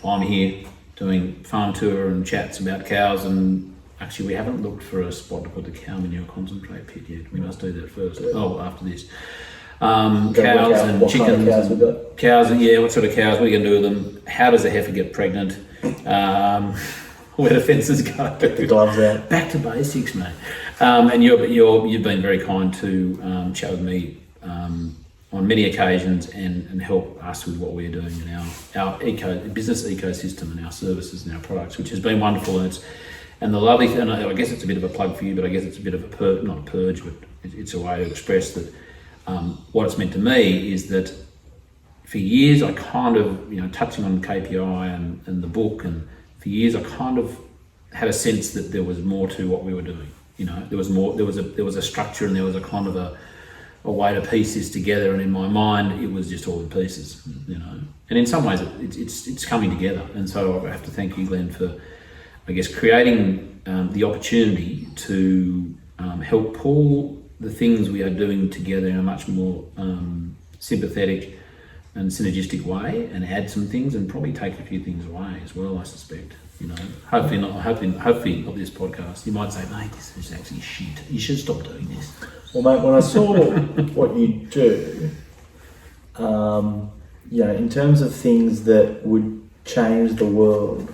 I'm here doing farm tour and chats about cows, and actually we haven't looked for a spot to put the cow manure concentrate pit yet. We must do that first. After this. Cows and chickens. Kind of cows we've got? Cows, yeah, what sort of cows, what are you going to do with them? How does a heifer get pregnant? Where do fences go? Get the gloves out. Back to basics, mate. And you've been very kind to chat with me on many occasions and help us with what we're doing in our business ecosystem and our services and our products, which has been wonderful. And the lovely thing, and I guess it's a bit of a plug for you, but I guess it's a bit of a not a purge, but it's a way to express that what it's meant to me is that for years I kind of, touching on KPI and the book, and for years I kind of had a sense that there was more to what we were doing. There was more. There was a structure, and there was a kind of a way to piece this together. And in my mind, it was just all the pieces, And in some ways, it's coming together. And so I have to thank you, Glen, for, I guess, creating the opportunity to help pull the things we are doing together in a much more sympathetic and synergistic way, and add some things, and probably take a few things away as well, I suspect. Hopefully not this podcast. You might say, mate, this is actually shit. You should stop doing this. Well, mate, when I saw what you do, in terms of things that would change the world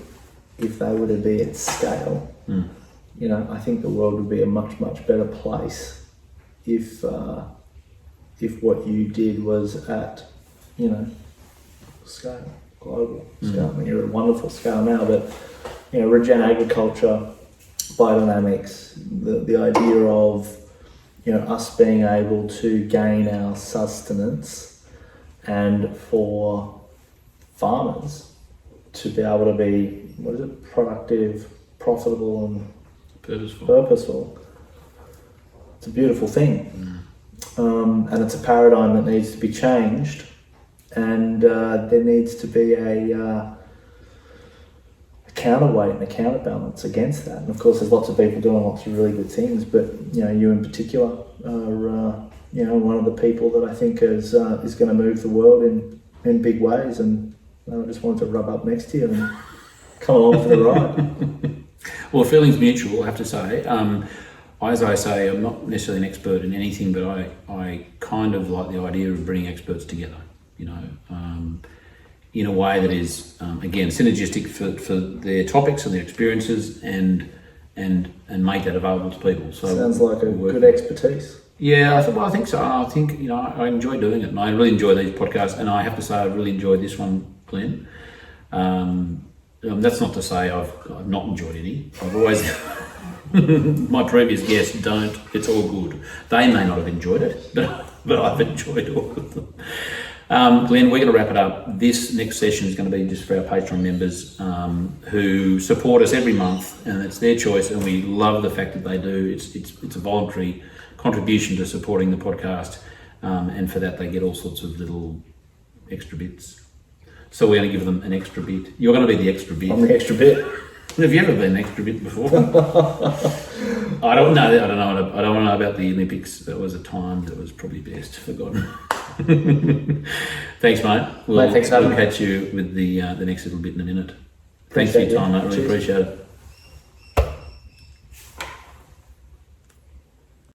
if they were to be at scale, I think the world would be a much, much better place if what you did was at, scale, global scale. I mean, you're at a wonderful scale now, but regen agriculture, biodynamics, the idea of us being able to gain our sustenance, and for farmers to be able to be productive, profitable, and purposeful. It's a beautiful thing, and it's a paradigm that needs to be changed, and there needs to be a counterweight and a counterbalance against that. And of course, there's lots of people doing lots of really good things, but you in particular are one of the people that I think is going to move the world in big ways. And I just wanted to rub up next to you and come along for the ride. Well, feelings mutual, I have to say. As I say, I'm not necessarily an expert in anything, but I kind of like the idea of bringing experts together, in a way that is, again, synergistic for their topics and their experiences, and make that available to people. So sounds like a good expertise. Yeah, I think so. I think, I enjoy doing it, and I really enjoy these podcasts, and I have to say I've really enjoyed this one, Glen. That's not to say I've not enjoyed any. I've always, my previous guests don't. It's all good. They may not have enjoyed it, but I've enjoyed all of them. Glenn, we're going to wrap it up. This next session is going to be just for our Patreon members who support us every month, and it's their choice, and we love the fact that they do. It's a voluntary contribution to supporting the podcast, and for that they get all sorts of little extra bits. So we're going to give them an extra bit. You're going to be the extra bit. I'm the extra bit. Have you ever been an extra bit before? I don't know. I don't know about the Olympics. That was a time that was probably best forgotten. Thanks, mate. Mate, thanks for having me. We'll catch you with the next little bit in a minute. Thanks for your time, mate. Really appreciate it.